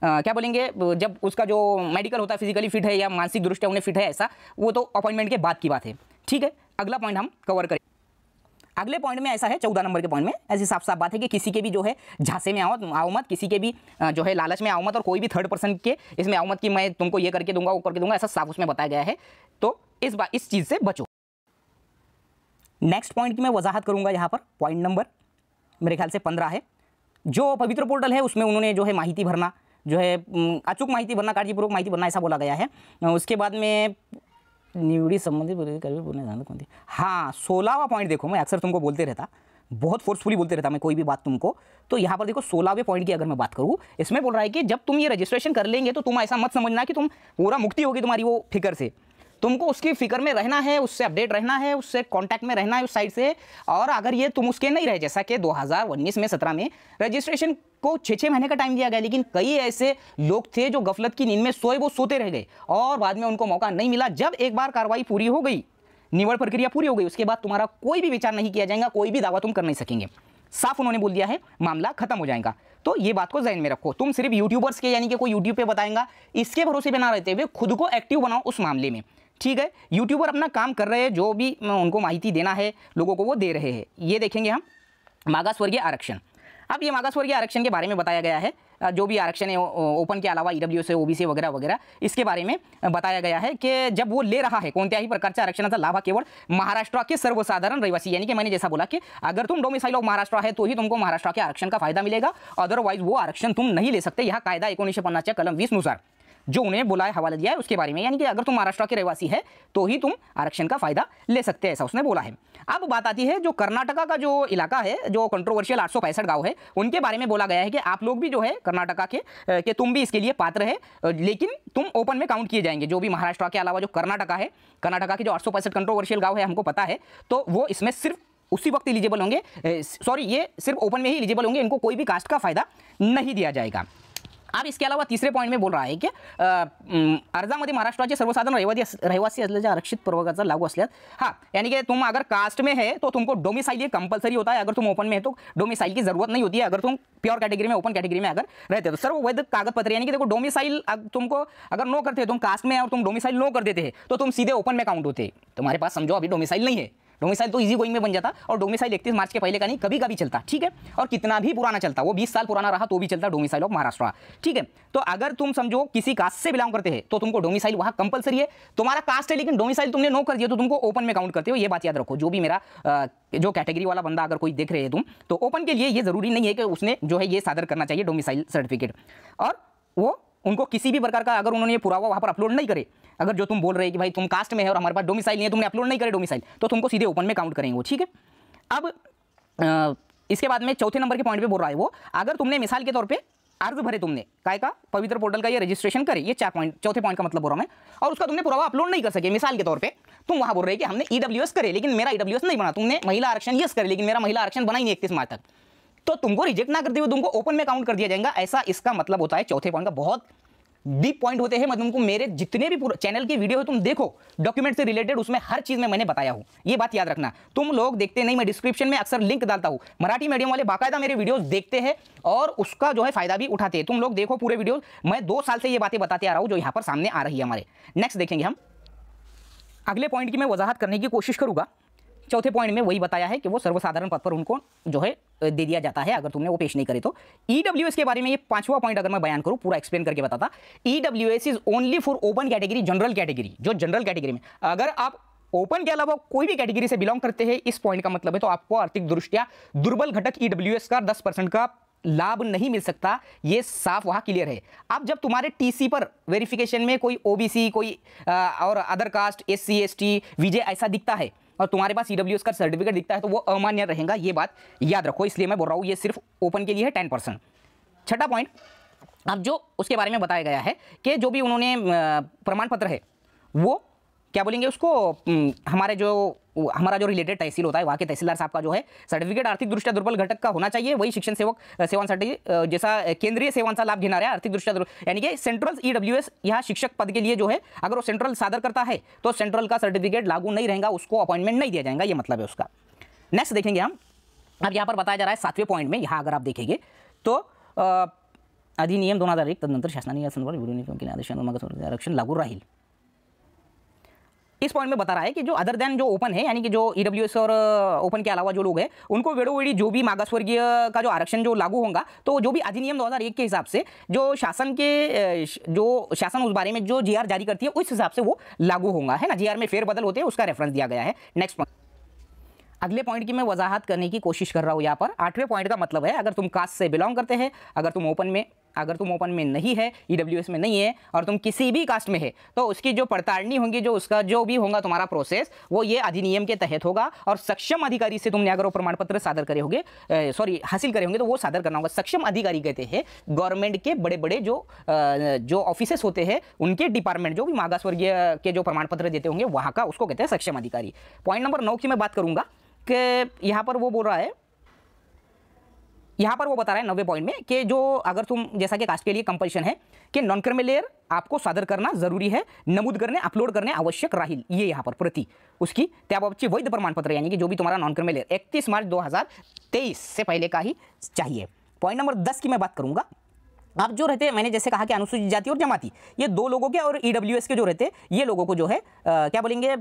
क्या बोलेंगे, जब उसका जो मेडिकल होता है फिजिकली फिट है या मानसिक दृष्टया उन्हें फिट है, ऐसा वो तो अपॉइंटमेंट के बाद की बात है. ठीक है. अगला पॉइंट हम कवर करें. अगले पॉइंट में ऐसा है, 14 नंबर के पॉइंट में ऐसी साफ साफ बात है कि किसी के भी जो है झांसे में आओ मत, किसी के भी जो है लालच में आओ मत, और कोई भी थर्ड पर्सन के इसमें आओ मत कि मैं तुमको ये करके दूंगा वो करके दूंगा, ऐसा साफ उसमें बताया गया है. तो इस चीज से बचो. नेक्स्ट पॉइंट की मैं वजाहत करूंगा यहाँ पर. पॉइंट नंबर मेरे ख्याल से 15 है. जो पवित्र पोर्टल है उसमें उन्होंने जो है माहिती भरना, जो है अचूक माहिती भरना, काळजीपूर्वक माहिती भरना, ऐसा बोला गया है. उसके बाद में निवडी संबंधित, हाँ 16वां पॉइंट देखो, मैं अक्सर तुमको बोलते रहता, बहुत फोर्सफुली बोलते रहता मैं कोई भी बात तुमको, तो यहाँ पर देखो 16वें पॉइंट की अगर मैं बात करूँ, इसमें बोल रहा है कि जब तुम ये रजिस्ट्रेशन कर लेंगे तो तुम ऐसा मत समझना कि तुम पूरा मुक्ति होगी तुम्हारी वो फिक्र से. तुमको उसकी फिक्र में रहना है, उससे अपडेट रहना है, उससे कांटेक्ट में रहना है उस साइड से. और अगर ये तुम उसके नहीं रहे, जैसा कि 2019 में 17 में रजिस्ट्रेशन को 6-6 महीने का टाइम दिया गया, लेकिन कई ऐसे लोग थे जो गफलत की नींद में सोए, वो सोते रह गए और बाद में उनको मौका नहीं मिला. जब एक बार कार्रवाई पूरी हो गई, निवड़ प्रक्रिया पूरी हो गई, उसके बाद तुम्हारा कोई भी विचार नहीं किया जाएगा, कोई भी दावा तुम कर नहीं सकेंगे. साफ उन्होंने बोल दिया है, मामला खत्म हो जाएगा. तो ये बात को ध्यान में रखो. तुम सिर्फ यूट्यूबर्स के, यानी कि कोई यूट्यूब पे बताएगा, इसके भरोसे पे ना रहते हुए खुद को एक्टिव बनाओ उस मामले में. ठीक है. यूट्यूबर अपना काम कर रहे हैं, जो भी उनको माहिती देना है लोगों को वो दे रहे हैं. ये देखेंगे हम मागासवर्गीय आरक्षण. अब ये मागासवर्गीय आरक्षण के बारे में बताया गया है, जो भी आरक्षण है ओपन के अलावा ईडब्ल्यूएस से ओबीसी वगैरह वगैरह, इसके बारे में बताया गया है कि जब वो ले रहा है कोणत्याही प्रकारच्या आरक्षणाचा लाभ केवळ महाराष्ट्र के सर्वसाधारण रहिवासी, यानी कि मैंने जैसा बोला कि अगर तुम डोमिसाइल ऑफ महाराष्ट्र है तो ही तुमको महाराष्ट्र के आरक्षण का फायदा मिलेगा, अदरवाइज वो आरक्षण तुम नहीं ले सकते. यह कायदा 1950 कलम 20 नुसार जो उन्हें बुलाए हवाला दिया है उसके बारे में, यानी कि अगर तुम महाराष्ट्र के रहवासी है तो ही तुम आरक्षण का फायदा ले सकते हैं, ऐसा उसने बोला है। अब बात आती है जो कर्नाटका का जो इलाका है, जो कंट्रोवर्शियल 865 गांव है, उनके बारे में बोला गया है कि आप लोग भी जो है कर्नाटका के तुम भी इसके लिए पात्र है, लेकिन तुम ओपन में काउंट किए जाएंगे। जो भी महाराष्ट्र के अलावा जो कर्नाटका है, कर्नाटका के जो 865 कंट्रोवर्शियल गांव है हमको पता है, तो वो इसमें सिर्फ उसी वक्त एलिजिबल होंगे, सॉरी ये सिर्फ ओपन में ही एलिजिबल होंगे, इनको कोई भी कास्ट का फायदा नहीं दिया जाएगा। अब इसके अलावा तीसरे पॉइंट में बोल रहा आहे की अर्जामध्ये महाराष्ट्राचे सर्वसाधारण रहिवासी असल्याच्या आरक्षित प्रवर्गाचा लागू असल्यास, हाँ यानी कि तुम अगर कास्ट में है तो तुमको डोमिसाइल ये कंपलसरी होता है, अगर तुम ओपन में है तो डोमिसाइल की जरूरत नहीं होती है, अगर तुम प्योर कैटेगरी में ओपन कैटेगरी में अगर रहते हो तो सर्व वैध कागज पत्र, यानी कि देखो डोमिसाइल तुमको अगर नो करते हो, तुम कास्ट में है और तुम डोमिसाइल नो कर देते हैं तो तुम सीधे ओपन में काउंट होते। तुम्हारे पास समझो अभी डोमिसाइल नहीं है, डोमिसाइल तो इजी गोइंग में बन जाता, और डोमिसाइल 31 मार्च के पहले का नहीं कभी कभी चलता, ठीक है, और कितना भी पुराना चलता, वो 20 साल पुराना रहा तो भी चलता डोमिसाइल ऑफ महाराष्ट्र, ठीक है। तो अगर तुम समझो किसी कास्ट से बिलोंग करते हैं तो तुमको डोमिसाइल वहां कंपलसरी है, तुम्हारा कास्ट है लेकिन डोमिसाइल तुमने नो कर दिया तो तुमको ओपन में काउंट करते हो, ये बात याद रखो। जो भी मेरा जो कैटेगरी वाला बंदा अगर कोई देख रहे हैं तुम, तो ओपन के लिए ये जरूरी नहीं है कि उसने जो है ये सादर करना चाहिए डोमिसाइल सर्टिफिकेट, और वो उनको किसी भी प्रकार का अगर उन्होंने ये पुरावा वहां पर अपलोड नहीं करे, अगर जो तुम बोल रहे हैं कि भाई तुम कास्ट में है और हमारे पास डोमिसाइल नहीं है, तुमने अपलोड नहीं करे डोमिसाइल, तो तुमको सीधे ओपन में काउंट करेंगे वो, ठीक है। अब इसके बाद में चौथे नंबर के पॉइंट पे बोल रहा है वो, अगर तुमने मिसाल के तौर पे अर्ज भरे, तुमने काय का पवित्र पोर्टल का ये रजिस्ट्रेशन करे, ये चौथे पॉइंट का मतलब बोल रहा हूं मैं, और उसका तुमने पुरावा अपलोड नहीं कर सके, मिसाल के तौर पे तुम वहां बोल रहे कि हमने ईडब्ल्यूएस करे लेकिन मेरा ईडब्ल्यूएस नहीं बना, तुमने महिला आरक्षण यस करे लेकिन मेरा महिला आरक्षण बना ही नहीं 31 मार्च तक, तो तुमको रिजेक्ट ना करते हुए तुमको ओपन में काउंट कर दिया जाएगा, ऐसा इसका मतलब होता है। चौथे पॉइंट का बहुत डीप पॉइंट होते हैं, मतलब तुमको मेरे जितने भी चैनल की वीडियो है तुम देखो, डॉक्यूमेंट से रिलेटेड उसमें हर चीज में मैंने बताया हूं, ये बात याद रखना। तुम लोग देखते नहीं, मैं डिस्क्रिप्शन में अक्सर लिंक डालता हूं, मराठी मीडियम वाले बाकायदा मेरे वीडियोस देखते हैं और उसका जो है फायदा भी उठाते हैं। तुम लोग देखो पूरे वीडियो, मैं 2 साल से ये बातें बताते आ रहा हूं जो यहां पर सामने आ रही है हमारे। नेक्स्ट देखेंगे हम अगले पॉइंट की मैं वजाहत करने की कोशिश करूंगा। चौथे पॉइंट में वही बताया है कि वो सर्वसाधारण पद पर उनको जो है दे दिया जाता है अगर तुमने वो पेश नहीं करे तो। ईडब्ल्यूएस के बारे में ये 5वां पॉइंट अगर मैं बयान करूं, पूरा एक्सप्लेन करके बताता, EWS is only for open category, general category, जो जनरल कैटेगरी में अगर आप ओपन के अलावा कोई भी कैटेगरी से बिलोंग करते हैं, इस पॉइंट का मतलब है तो आपको आर्थिक दृष्टिया दुर्बल घटक ईडब्ल्यूएस का 10% का लाभ नहीं मिल सकता, ये साफ वहां क्लियर है। अब जब तुम्हारे टीसी पर वेरिफिकेशन में कोई ओबीसी, कोई और अदर कास्ट, एससी, एसटी, विजय ऐसा दिखता है और तुम्हारे पास ईडब्ल्यूएस का सर्टिफिकेट दिखता है तो वो अमान्य रहेगा, ये बात याद रखो। इसलिए मैं बोल रहा हूं ये सिर्फ ओपन के लिए है 10%। छठा पॉइंट, अब जो उसके बारे में बताया गया है कि जो भी उन्होंने प्रमाण पत्र है वो क्या बोलेंगे उसको, हमारा जो रिलेटेड तहसील होता है वहाँ के तहसीलदार साहब का जो है सर्टिफिकेट आर्थिक दृष्ट्या दुर्बल घटक का होना चाहिए। वही शिक्षण सेवांसाठी जैसा केंद्रीय सेवांचा लाभ घेणाऱ्या आर्थिक दृष्ट्या यानी कि सेंट्रल ईडब्ल्यूएस यहाँ शिक्षक पद के लिए जो है अगर वो सेंट्रल सादर करता है तो सेंट्रल का सर्टिफिकेट लागू नहीं रहेगा, उसको अपॉइंटमेंट नहीं दिया जाएगा, ये मतलब है उसका। नेक्स्ट देखेंगे हम, अब यहाँ पर बताया जा रहा है 7वें पॉइंट में, यहाँ अगर आप देखेंगे तो अधिनियम 2001 तदनंतर शासनाने या संदर्भात आदेशानुसार आरक्षण लागू राहील। इस पॉइंट में बता रहा है कि जो अदर देन जो ओपन है, यानी कि जो ईडब्ल्यूएस और ओपन के अलावा जो लोग हैं उनको वेळोवेळी जो भी मागासवर्गीय का जो आरक्षण जो लागू होगा, तो जो भी अधिनियम 2001 के हिसाब से जो शासन उस बारे में जो जीआर जारी करती है उस हिसाब से वो लागू होगा, है ना। जीआर में फेरबदल होते हैं, उसका रेफरेंस दिया गया है। नेक्स्ट पॉइंट, अगले पॉइंट की मैं वजाहत करने की कोशिश कर रहा हूं यहाँ पर। 8वें पॉइंट का मतलब है अगर तुम कास्ट से बिलोंग करते हैं, अगर तुम ओपन में नहीं है, ईडब्ल्यूएस में नहीं है और तुम किसी भी कास्ट में है तो उसकी जो पड़तालनी होगी, जो उसका जो भी होगा तुम्हारा प्रोसेस, वो ये अधिनियम के तहत होगा। और सक्षम अधिकारी से तुमने अगर वो प्रमाण पत्र सादर करे होंगे, हासिल करे होंगे, तो वो सादर करना होगा। सक्षम अधिकारी कहते हैं गवर्नमेंट के बड़े बड़े जो ऑफिसेस होते हैं उनके डिपार्टमेंट, जो भी मागासवर्गीय के जो प्रमाण पत्र देते होंगे वहाँ का, उसको कहते हैं सक्षम अधिकारी। पॉइंट नंबर 9 की मैं बात करूंगा कि यहाँ पर वो बोल रहा है, यहाँ पर वो बता रहा है 90 पॉइंट में कि जो अगर तुम जैसा कि कास्ट के लिए कंपल्शन है कि नॉन क्रिमिनल आपको सादर करना जरूरी है, नमूद करने अपलोड करने आवश्यक राहील, ये यहाँ पर प्रति उसकी त्याबाबतची वैध प्रमाणपत्र, यानी कि जो भी तुम्हारा नॉन क्रिमिनल 31 मार्च 2023 से पहले का ही चाहिए। पॉइंट नंबर 10 की मैं बात करूंगा। अब जो रहते हैं, मैंने जैसे कहा कि अनुसूचित जाति और जमाती, ये 2 लोगों के और ईडब्ल्यूएस के जो रहते हैं, ये लोगों को जो है क्या बोलेंगे,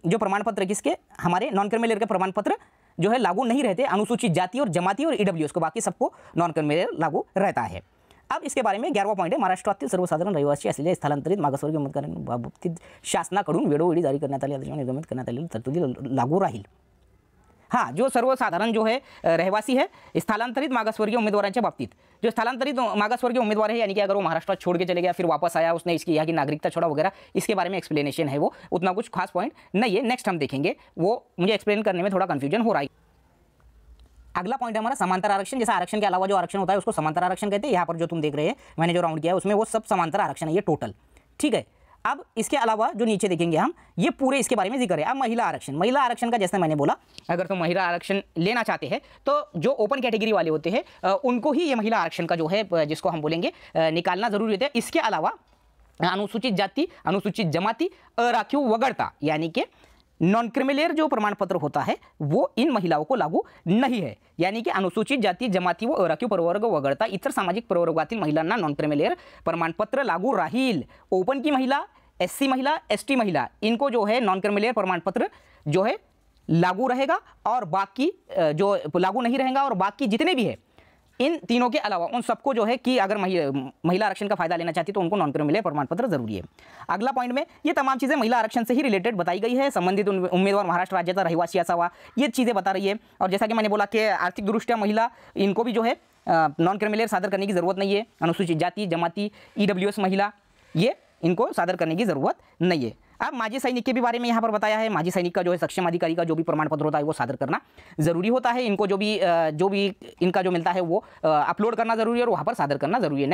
जो प्रमाण पत्र किसके, हमारे नॉन क्रिमिनल के प्रमाण पत्र जो है लागू नहीं रहते, अनुसूचित जाति और जमाती और ईडब्ल्यूएस को, बाकी सबको नॉन क्रिमिनल लागू रहता है। अब इसके बारे में 11वां पॉइंट है, महाराष्ट्रातील सर्वसाधारण रहिवासी असलेल्या स्थलांतरित मागासवर्गीय मतदारांबाबतीत शासनाकडून वेळोवेळी जारी करण्यात आलेल्या आदेशावर निर्गमित करण्यात आलेल्या तरतुदी लागू राहील। हां, जो सर्वसाधारण जो है रहिवासी है स्थलांतरित मागासवर्गीय उमेदवारांच्या बाबतीत, जो स्थलांतरित मागासवर्गीय उम्मीदवार है, यानी कि अगर वो महाराष्ट्र छोड़ के चले गया फिर वापस आया, उसने इसकी यहाँ की नागरिकता छोड़ा वगैरह, इसके बारे में एक्सप्लेनेशन है, वो उतना कुछ खास पॉइंट नहीं है। नेक्स्ट हम देखेंगे, वो मुझे एक्सप्लेन करने में थोड़ा कन्फ्यूजन हो रहा है। अगला पॉइंट है हमारा समांतर आरक्षण। जैसा आरक्षण के अलावा जो आरक्षण होता है उसको समांतर आरक्षण कहते हैं। यहाँ पर जो तुम देख रहे हैं मैंने जो राउंड किया है उसमें वो सब समांतर आरक्षण है, ये टोटल, ठीक है। अब इसके अलावा जो नीचे देखेंगे हम, ये पूरे इसके बारे में जिक्र है। अब महिला आरक्षण, महिला आरक्षण का जैसे मैंने बोला, अगर तुम महिला आरक्षण लेना चाहते हैं तो जो ओपन कैटेगरी वाले होते हैं उनको ही ये महिला आरक्षण का जो है जिसको हम बोलेंगे निकालना जरूरी होता है। इसके अलावा अनुसूचित जाति, अनुसूचित जमाती, अराखीव वगळता यानी कि नॉन क्रिमिलेयर जो प्रमाण पत्र होता है वो इन महिलाओं को लागू नहीं है, यानी कि अनुसूचित जाती जमाती व अराखीव प्रवर्ग वगळता इतर सामाजिक प्रवर्गातील महिलांना नॉन क्रिमिलेयर प्रमाणपत्र लागू राहील। ओपन की महिला, एससी महिला, एसटी महिला, इनको जो है नॉन क्रिमिलेयर प्रमाणपत्र जो है लागू रहेगा, और बाकी जो लागू नहीं रहेगा, और बाकी जितने भी है इन तीनों के अलावा उन सबको जो है कि अगर महिला आरक्षण का फायदा लेना चाहती है तो उनको नॉन क्रिमिलेयर प्रमाण पत्र जरूरी है। अगला पॉइंट में ये तमाम चीज़ें महिला आरक्षण से ही रिलेटेड बताई गई है। संबंधित उम्मीदवार महाराष्ट्र राज्याचा रहिवासी असावा, ये चीज़ें बता रही है। और जैसा कि मैंने बोला कि आर्थिक दृष्टया महिला, इनको भी जो है नॉन क्रिमिलेयर सादर करने की ज़रूरत नहीं है। अनुसूचित जाति जमाती, ईडब्ल्यूएस महिला, ये इनको सादर करने की ज़रूरत नहीं है। अब माजी सैनिक के भी बारे में यहाँ पर बताया है। माजी सैनिक का जो है सक्षम अधिकारी का जो भी प्रमाण पत्र होता है वो सादर करना जरूरी होता है। इनको जो भी इनका जो मिलता है वो अपलोड करना जरूरी है और वहाँ पर सादर करना जरूरी है।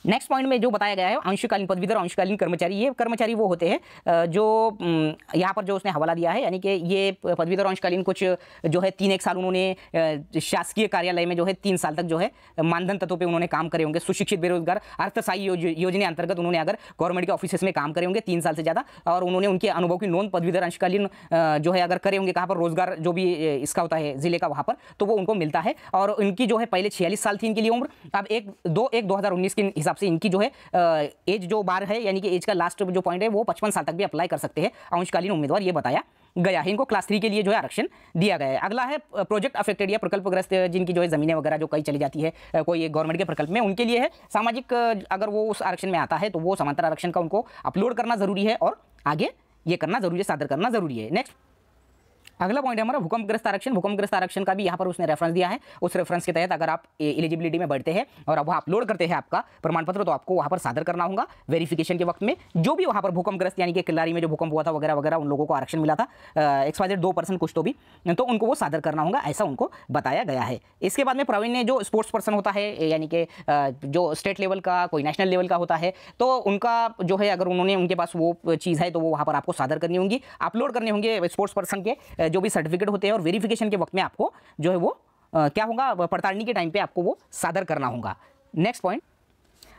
नेक्स्ट पॉइंट में जो बताया गया है, अंशकालीन पदवीधर, अंशकालीन कर्मचारी, ये कर्मचारी वो होते हैं जो यहाँ पर जो उसने हवाला दिया है, यानी कि ये पदवीधर अंशकालीन कुछ जो है 3-1 साल उन्होंने शासकीय कार्यालय में जो है 3 साल तक जो है मानधन तत्वों पे उन्होंने काम करे होंगे। सुशिक्षित बेरोजगार अर्थसहाय्य योजना अंतर्गत उन्होंने अगर गवर्नमेंट के ऑफिस में काम करे होंगे 3 साल से ज़्यादा, और उन्होंने उनके अनुभव की नोंद पदवीधर अंशकालीन जो है अगर करे होंगे कहाँ पर, रोजगार जो भी इसका होता है जिले का वहाँ पर, तो वो उनको मिलता है। और उनकी जो है पहले 46 साल थी इनके लिए उम्र, अब 1/2/2019 के हिसाब से इनकी जो है एज जो बार है, यानी कि एज का लास्ट जो पॉइंट है वो 55 साल तक भी अप्लाई कर सकते हैं अंशकालीन उम्मीदवार, ये बताया गया है। इनको क्लास 3 के लिए जो है आरक्षण दिया गया है। अगला है प्रोजेक्ट अफेक्टेड या प्रकल्पग्रस्त, जिनकी जो है जमीनें वगैरह जो कहीं चली जाती है कोई गवर्नमेंट के प्रकल्प में, उनके लिए है सामाजिक, अगर वो उस आरक्षण में आता है तो वो समांतर आरक्षण का उनको अपलोड करना जरूरी है और आगे ये करना जरूरी है, सादर करना जरूरी है। नेक्स्ट अगला पॉइंट है हमारा भूकंपग्रस्त आरक्षण। भूकंपग्रस्त आरक्षण का भी यहाँ पर उसने रेफरेंस दिया है। उस रेफरेंस के तहत अगर आप एलिजिबिलिटी में बढ़ते हैं और अब वहाँ अपलोड करते हैं आपका प्रमाण पत्र, तो आपको वहाँ पर सादर करना होगा वेरिफिकेशन के वक्त में। जो भी वहाँ पर भूकंपग्रस्त, यानी कि किल्लारी में जो भूकंप हुआ था वगैरह वगैरह, उन लोगों को आरक्षण मिला था XYZ 2% कुछ तो भी, तो उनको वो सादर करना होगा, ऐसा उनको बताया गया है। इसके बाद में प्रवीण ने जो स्पोर्ट्स पर्सन होता है, यानी कि जो स्टेट लेवल का कोई नेशनल लेवल का होता है, तो उनका जो है अगर उन्होंने उनके पास वो चीज़ है तो वो वहाँ पर आपको सादर करनी होंगी, अपलोड करने होंगे स्पोर्ट्स पर्सन के जो भी सर्टिफिकेट होते हैं, और वेरिफिकेशन के वक्त में आपको जो है वो क्या होगा, पड़तालनी के टाइम पे आपको वो सादर करना होगा। नेक्स्ट पॉइंट,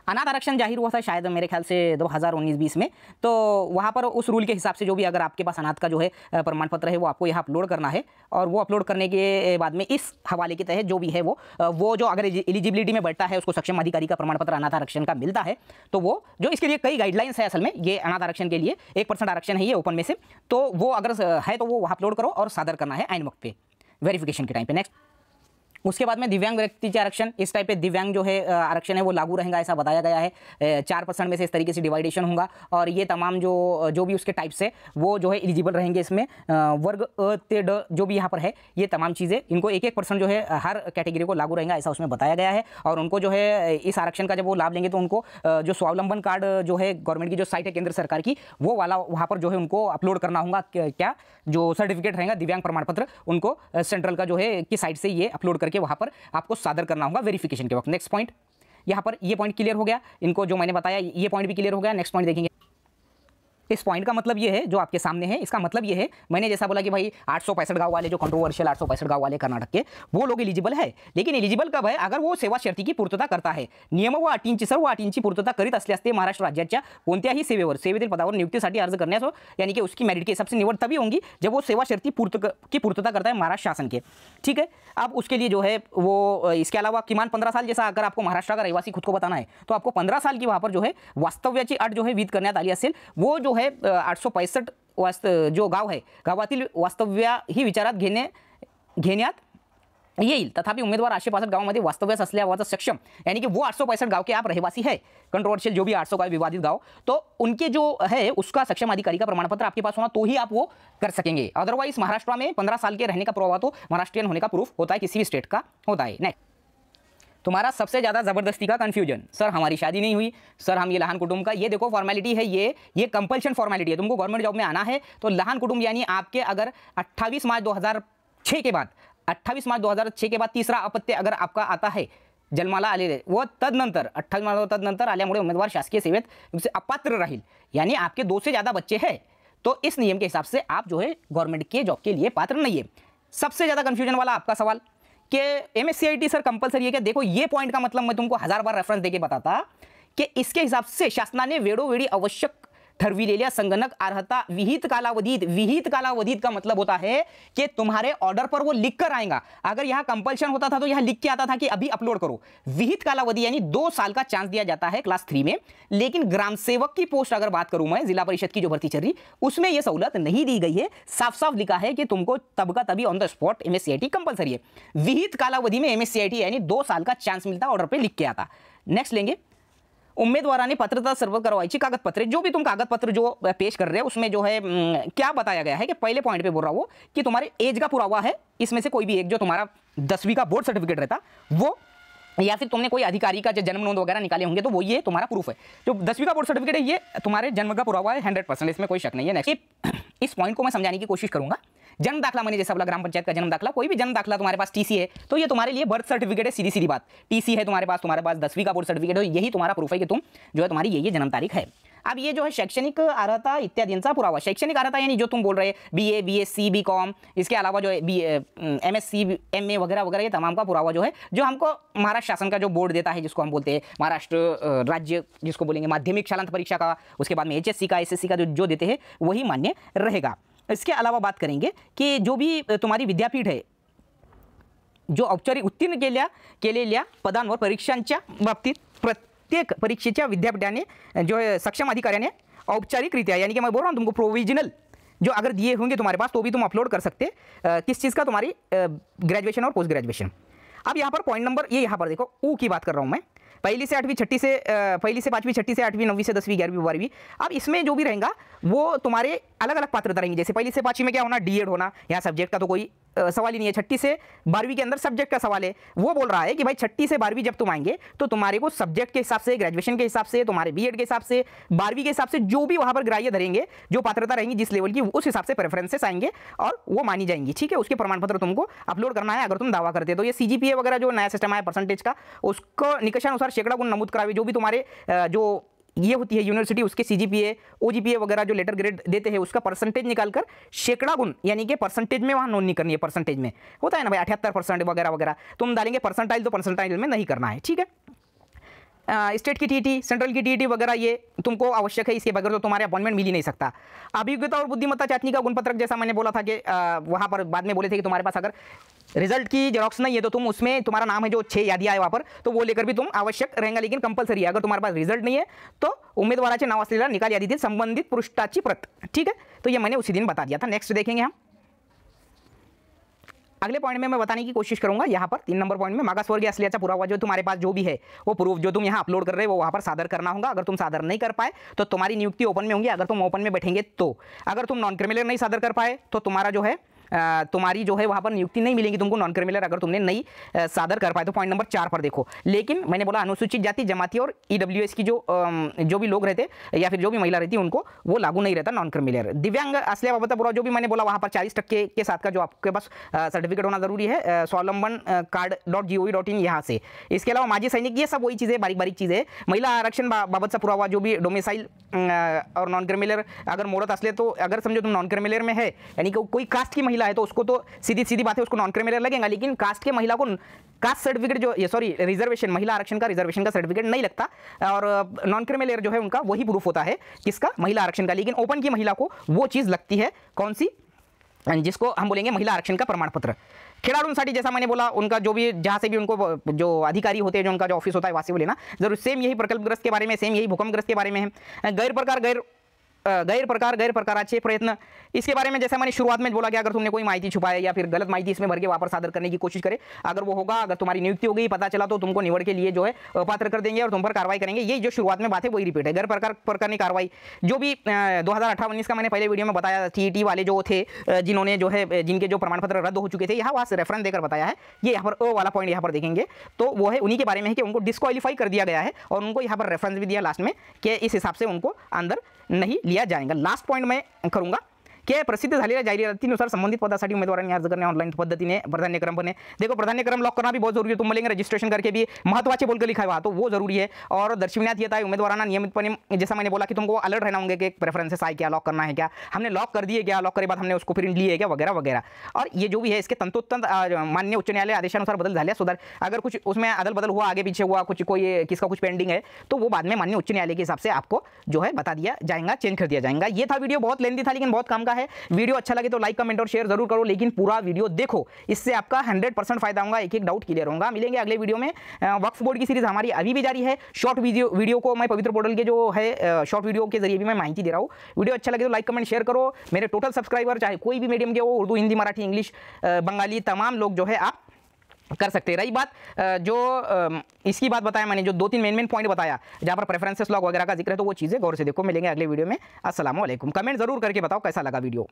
अनाथ आरक्षण जाहिर हुआ था शायद मेरे ख्याल से 2019-20 में, तो वहाँ पर उस रूल के हिसाब से जो भी अगर आपके पास अनाथ का जो है प्रमाण पत्र है वो आपको यहाँ अपलोड करना है, और वो अपलोड करने के बाद में इस हवाले के तहत जो भी है वो जो अगर एलिजिबिलिटी में बढ़ता है उसको सक्षम अधिकारी का प्रमाण पत्र अनाथ आरक्षण का मिलता है, तो वो जो इसके लिए कई गाइडलाइंस है असल में, ये अनाथ आरक्षण के लिए 1% आरक्षण है ये ओपन में से, तो वो अगर है तो वो वहाँ अपलोड करो और सादर करना है आइन वक्त पे वेरिफिकेशन के टाइम पे। नेक्स्ट उसके बाद में दिव्यांग व्यक्ति के आरक्षण, इस टाइप पे दिव्यांग जो है आरक्षण है वो लागू रहेगा, ऐसा बताया गया है। 4% में से इस तरीके से डिवाइडेशन होगा, और ये तमाम जो भी उसके टाइप्स है वो जो है एलिजिबल रहेंगे इसमें। वर्ग अ ते ड जो भी यहाँ पर है ये तमाम चीज़ें, इनको 1-1% जो है हर कैटेगरी को लागू रहेगा, ऐसा उसमें बताया गया है। और उनको जो है इस आरक्षण का जब वो लाभ लेंगे तो उनको जो स्वावलंबन कार्ड जो है गवर्नमेंट की जो साइट है केंद्र सरकार की, वो वाला वहाँ पर जो है उनको अपलोड करना होगा, क्या जो सर्टिफिकेट रहेगा दिव्यांग प्रमाण पत्र, उनको सेंट्रल का जो है की साइट से ये अपलोड करके वहाँ पर आपको सादर करना होगा वेरिफिकेशन के वक्त। नेक्स्ट पॉइंट, यहाँ पर ये पॉइंट क्लियर हो गया, इनको जो मैंने बताया ये पॉइंट भी क्लियर हो गया। नेक्स्ट पॉइंट देखेंगे। इस पॉइंट का मतलब ये है जो आपके सामने है, इसका मतलब ये है, मैंने जैसा बोला कि भाई 865 गांव वाले जो कंट्रोवर्शियल 865 गांव वाले कर्नाटक के, वो लोग एलिजिबल है, लेकिन एलिजिबल कब है, अगर वो सेवा शर्तीची पूर्तता करता है। नियम व अटींची सर्व अटींची पूर्तता करीत असल्यास ते महाराष्ट्र राज्याच्या कोणत्याही सेवेतील पदावर नियुक्तीसाठी अर्ज करण्यास, यानी कि उसकी मेरिट के हिसाब से निवड तभी होंगी जब वो सेवा शर्ती की पूर्तता करता है महाराष्ट्र शासन के। ठीक है, अब उसके लिए जो है वो इसके अलावा किमान 15 साल, जैसा अगर आपको महाराष्ट्र का रहिवासी खुद को बताना है तो आपको 15 साल की वहाँ पर जो है वास्तव्याची अट जो है विध करण्यात आली असेल, वो जो है 865 जो गाव आहे गावातील वास्तव्य ही विचारात घेण्यात येईल. तथापि उमेदवार 865 गावांमध्ये वास्तव्यास असल्यावर सक्षम, यानी कि वो 865 गांव के आप रहवासी है, कंट्रोवर्शियल जो भी 800 का विवादित गांव, तो उनके जो है उसका सक्षम अधिकारी का प्रमाण पत्र आपके पास होना तो ही आप वो कर सकेंगे. अदरवाइज महाराष्ट्र में 15 साल के रहने का पुरावा तो महाराष्ट्रियन होने का प्रूफ होता है, किसी भी स्टेट का होता है. नेक्स्ट, तुम्हारा सबसे ज़्यादा ज़बरदस्ती का कन्फ्यूजन. सर हमारी शादी नहीं हुई, सर हम ये लहान कुटुंब का, ये देखो फॉर्मेलिटी है, ये कंपल्शन फॉर्मेलिटी है. तुमको गवर्नमेंट जॉब में आना है तो लहान कुटुंब यानी आपके अगर 28 मार्च 2006 के बाद 28 मार्च 2006 के बाद तीसरा अपत्य अगर आपका आता है, जन्माला आलेले व तदनंतर 28 मार्च तदनंतर आल्यामुळे उमेदवार शासकीय सेवेत अपात्र राहील, यानी आपके 2 से ज़्यादा बच्चे हैं तो इस नियम के हिसाब से आप जो है गवर्नमेंट के जॉब के लिए पात्र नहीं है. सबसे ज़्यादा कन्फ्यूजन वाला आपका सवाल कि MSCIT सर कंपलसरी है क्या. देखो ये पॉइंट का मतलब मैं तुमको 1000 बार रेफरेंस देके बताता कि इसके हिसाब से शासनाने वेळोवेळी आवश्यक ठरविलेल्या संगणक अर्हता विहित कालावधीत का मतलब होता है कि तुम्हारे ऑर्डर पर वो लिख कर आएगा. अगर यहाँ कंपल्शन होता था तो यहाँ लिख के आता था कि अभी अपलोड करो. विहित कालावधि यानी 2 साल का चांस दिया जाता है क्लास 3 में. लेकिन ग्राम सेवक की पोस्ट अगर बात करूं मैं, जिला परिषद की जो भर्ती चल रही, उसमें यह सहूलत नहीं दी गई है. साफ साफ लिखा है कि तुमको तब का तभी on the spot MSCIT compulsory है. विहित कालावधि में MSCIT यानी 2 साल का चांस मिलता, ऑर्डर पर लिख के आता. नेक्स्ट लेंगे, उम्मीदवाराने पात्रता सर्व करवाई कागजपत्र. जो भी तुम कागजपत्र जो पेश कर रहे हो उसमें जो है क्या बताया गया है कि पहले पॉइंट पे बोल रहा हूं कि तुम्हारे एज का पुरावा है, इसमें से कोई भी एक जो तुम्हारा 10वीं का बोर्ड सर्टिफिकेट रहता वो, या फिर तुमने कोई अधिकारी का जो जन्म नोंद वगैरह निकाले होंगे तो वो ये तुम्हारा प्रूफ है. जो 10वीं का बोर्ड सर्टिफिकेट है ये तुम्हारे जन्म का पुरावा है 100%, इसमें कोई शक नहीं है. नेक्स्ट, इस पॉइंट को मैं समझाने की कोशिश करूंगा. जन्म दाखला मैंने जैसा बोला ग्राम पंचायत का जन्म दाखला, कोई भी जन्म दाखला तुम्हारे पास TC है तो ये तुम्हारे लिए बर्थ सर्टिफिकेट है. सीधी सीधी बात, TC है तुम्हारे पास 10वीं का बोर्ड सर्टिफिकेट है, यही तुम्हारा प्रूफ है कि तुम जो है तुम्हारी ये जन्म तारीख है. अब ये जो है शैक्षणिक अर्हता इत्यादिंचा पुरावा. शैक्षणिक अर्हता यानी जो तुम बोल रहे BA BSc BCom, इसके अलावा जो है MSc MA वगैरह वगैरह, ये तमाम का पुरावा जो है जो हमको महाराष्ट्र शासन का जो बोर्ड देता है, जिसको हम बोलते हैं महाराष्ट्र राज्य, जिसको बोलेंगे माध्यमिक शालांत परीक्षा का, उसके बाद में HSC का SSC का जो देते हैं वही मान्य रहेगा. इसके अलावा बात करेंगे कि जो भी तुम्हारी विद्यापीठ है जो औपचारिक उत्तीर्ण केलेल्या पदांवर परीक्षांच्या बाबतीत प्रत्येक परीक्षेच्या विद्यापीठाने जो है सक्षम अधिकाऱ्याने औपचारिकरित्या, यानी कि मैं बोल रहा हूँ तुमको प्रोविजनल जो अगर दिए होंगे तुम्हारे पास तो भी तुम अपलोड कर सकते किस चीज़ का, तुम्हारी ग्रेजुएशन और पोस्ट ग्रेजुएशन. अब यहाँ पर पॉइंट नंबर ये यहाँ पर देखो ऊ की बात कर रहा हूँ मैं, पहली से 8वीं छठी से पहली से 5वीं छठी से 8वीं 9वीं से 10वीं 11वीं 12वीं. अब इसमें जो भी रहेगा वो तुम्हारे अलग अलग पात्रता रहेंगी. जैसे पहली से 5वीं में क्या होना, D.Ed होना, यहाँ सब्जेक्ट का तो कोई सवाल ही नहीं है. छठी से 12वीं के अंदर सब्जेक्ट का सवाल है. वो बोल रहा है कि भाई छठी से 12वीं जब तुम आएंगे तो तुम्हारे को सब्जेक्ट के हिसाब से, ग्रेजुएशन के हिसाब से, तुम्हारे B.Ed के हिसाब से, 12वीं के हिसाब से जो भी वहाँ पर ग्राह्य धरेंगे, जो पात्रता रहेंगी जिस लेवल की, उस हिसाब से प्रेफरेंसेस आएंगे और वो मानी जाएंगी. ठीक है, उसके प्रमाण पत्र तुमको अपलोड करना है अगर तुम दावा करते. तो ये CGPA वगैरह जो नया सिस्टम आया परसेंटेज का, उसको निकषानुसार शेकड़ा गुण नमूद करावे. जो भी तुम्हारे जो ये होती है यूनिवर्सिटी, उसके CGPA OGPA वगैरह जो लेटर ग्रेड देते हैं उसका परसेंटेज निकालकर शेकड़ा गुण यानी कि परसेंटेज में वहाँ नोंदनी करनी है. परसेंटेज में होता है ना भाई 78% वगैरह वगैरह, तुम डालेंगे परसेंटाइल तो परसेंटाइल में नहीं करना है. ठीक है, स्टेट की TET, सेंट्रल की TET वगैरह ये तुमको आवश्यक है, इसके बगैर तो तुम्हारे अपॉइंटमेंट मिल ही नहीं सकता. अभियोग्यता और बुद्धिमत्ता चाचनी का गुणपत्रक, जैसा मैंने बोला था कि वहाँ पर बाद में बोले थे कि तुम्हारे पास अगर रिजल्ट की जेरॉक्स नहीं है तो तुम उसमें तुम्हारा नाम है जो 6 यादी आए वहाँ पर, तो वो लेकर भी तुम आवश्यक रहेगा. लेकिन कंपलसरी है, अगर तुम्हारे पास रिजल्ट नहीं है तो उमेदवाराचे नाव असलेल्या निकाल यादीतील संबंधित पृष्ठाची प्रत. ठीक है, तो ये मैंने उसी दिन बता दिया था. नेक्स्ट देखेंगे हम अगले पॉइंट में मैं बताने की कोशिश करूंगा. यहाँ पर 3 नंबर पॉइंट में मागासवर्गीय असल्याचा पुरावा जो तुम्हारे पास जो भी है वो प्रूफ जो तुम यहाँ अपलोड कर रहे हो वो वहाँ पर सादर करना होगा. अगर तुम सादर नहीं कर पाए तो तुम्हारी नियुक्ति ओपन में होंगी. अगर तुम ओपन में बैठेंगे तो, अगर तुम नॉन क्रिमिनल नहीं सादर कर पाए तो तुम्हारा जो है तुम्हारी जो है वहाँ पर नियुक्ति नहीं मिलेगी तुमको, नॉन क्रिमिनल अगर तुमने नहीं सादर कर पाए तो. पॉइंट नंबर 4 पर देखो, लेकिन मैंने बोला अनुसूचित जाति जमाती और EWS की जो भी लोग रहते या फिर जो भी महिला रहती उनको वो लागू नहीं रहता नॉन क्रिमिनल. दिव्यांग असल्याबाबत पूरा जो भी मैंने बोला वहाँ पर 40% के साथ का जो आपके पास सर्टिफिकेट होना जरूरी है स्वावलंबन कार्ड.gov.in यहाँ से. इसके अलावा माजी सैनिक, ये सब वही चीज़ें बारीक बारीक चीज़ें. महिला आरक्षण बाबतचा पुरावा जो भी डोमिसाइल और नॉन क्रिमिनल अगर मोडत असले तो, अगर समझो तुम नॉन क्रिमिनल में है यानी कि कोई कास्ट की महिला है तो उसको तो सीधी सीधी बात है उसको नॉन क्रिमिनल लगेगा. लेकिन कास्ट के महिला को कास्ट सर्टिफिकेट जो ये सॉरी रिजर्वेशन, महिला आरक्षण का रिजर्वेशन का सर्टिफिकेट नहीं लगता और नॉन क्रिमिनल जो है उनका वही प्रूफ होता है किसका, महिला आरक्षण का. लेकिन ओपन की महिला को वो चीज़ लगती है कौन सी, जिसको हम बोलेंगे महिला आरक्षण का प्रमाण पत्र. खिलाड़ूंसाठी जैसा मैंने बोला उनका जो भी जहाँ से भी उनको जो अधिकारी होते हैं जो उनका जो ऑफिस होता है वहाँ से वो लेना जरूर. सेम यही प्रकल्पग्रस्त के बारे में, सेम यही भूकंपग्रस्त के बारे में है. गैर प्रकार गैर गैर प्रकाराचे प्रयत्न, इसके बारे में जैसे मैंने शुरुआत में बोला कि अगर तुमने कोई माहिती छुपाए या फिर गलत माहिती इसमें भर के वापस सादर करने की कोशिश करे, अगर वो होगा, अगर तुम्हारी नियुक्ति हो गई, पता चला, तो तुमको निवड़ के लिए जो है अपात्र कर देंगे और तुम पर कार्रवाई करेंगे। ये जो शुरुआत में बात है वही रिपीट है। गैर प्रकार की कार्रवाई जो भी 2018-19 का मैंने पहले वीडियो में बताया, TET वाले जो थे, जिन्होंने जो है जिनके जो प्रमाण पत्र रद्द हो चुके थे, यहाँ वहाँ से रेफरेंस देकर बताया है। ये यहाँ पर वाला पॉइंट यहाँ पर देखेंगे तो वो है उन्हीं के बारे में है कि उनको डिस्क्वालीफाई कर दिया गया है और उनको यहाँ पर रेफरेंस भी दिया लास्ट में कि इस हिसाब से उनको अंदर नहीं लिया जाएगा। लास्ट पॉइंट मैं करूंगा की प्रसिद्ध झालेल्या जाहिरातीनुसार संबंधित पदासाठी उमेदवारांनी अर्ज करणे ऑनलाईन पद्धतीने प्राधान्यक्रम बने। देखो प्राधान्यक्रम लॉक करना भी बहुत जरूरी है। तुम बोलेंगे रजिस्ट्रेशन करके भी महत्वाचे बोलकर लिखा हुआ, तो वो जरूरी है। और दर्शविण्यात येत आहे उमेदवारांना नियमितपणे, जैसा मैंने बोला कि तुमको अलर्ट रहना होंगे कि प्रेफरेंसेस आए क्या, लॉक करना है क्या, हमने लॉक कर दिए क्या, लॉक करे बाद हमने उसको प्रिंट ली है क्या, वगैरह वगैरह। और ये जो भी है इसके तंतोतंत माननीय उच्च न्यायालय आदेशानुसार बदल झाले सुधार, अगर कुछ उसमें अदल बदल हुआ, आगे पीछे हुआ, कुछ कोई किसका कुछ पेंडिंग है, तो वो बाद में माननीय उच्च न्यायालय के हिसाब से आपको जो है बता दिया जाएगा, चेंज कर दिया जाएगा। ये था वीडियो, बहुत लेंथी था लेकिन बहुत काम का है। वीडियो अच्छा लगे तो लाइक कमेंट और शेयर जरूर करो, लेकिन पूरा वीडियो देखो, इससे आपका 100% फायदा होगा, एक एक डाउट क्लियर होगा। मिलेंगे अगले वीडियो में। वक्फ बोर्ड की सीरीज हमारी अभी भी जारी है। शॉर्ट वीडियो को मैं पवित्र पोर्टल के जो है शॉर्ट वीडियो के जरिए भी मैं माहिती दे रहा हूँ। वीडियो अच्छा लगे तो लाइक कमेंट शेयर करो। मेरे टोटल सब्सक्राइबर चाहे कोई भी मीडियम के हो, उर्दू, हिंदी, मराठी, इंग्लिश, बंगाली, तमाम लोग जो है आप कर सकते हैं। रही बात जो इसकी बात बताया मैंने, जो 2-3 मेन पॉइंट बताया जहाँ पर प्रेफरेंसेस लॉक वगैरह का जिक्र है, तो वो चीज़ें गौर से देखो। मिलेंगे अगले वीडियो में। अस्सलाम वालेकुम। कमेंट जरूर करके बताओ कैसा लगा वीडियो।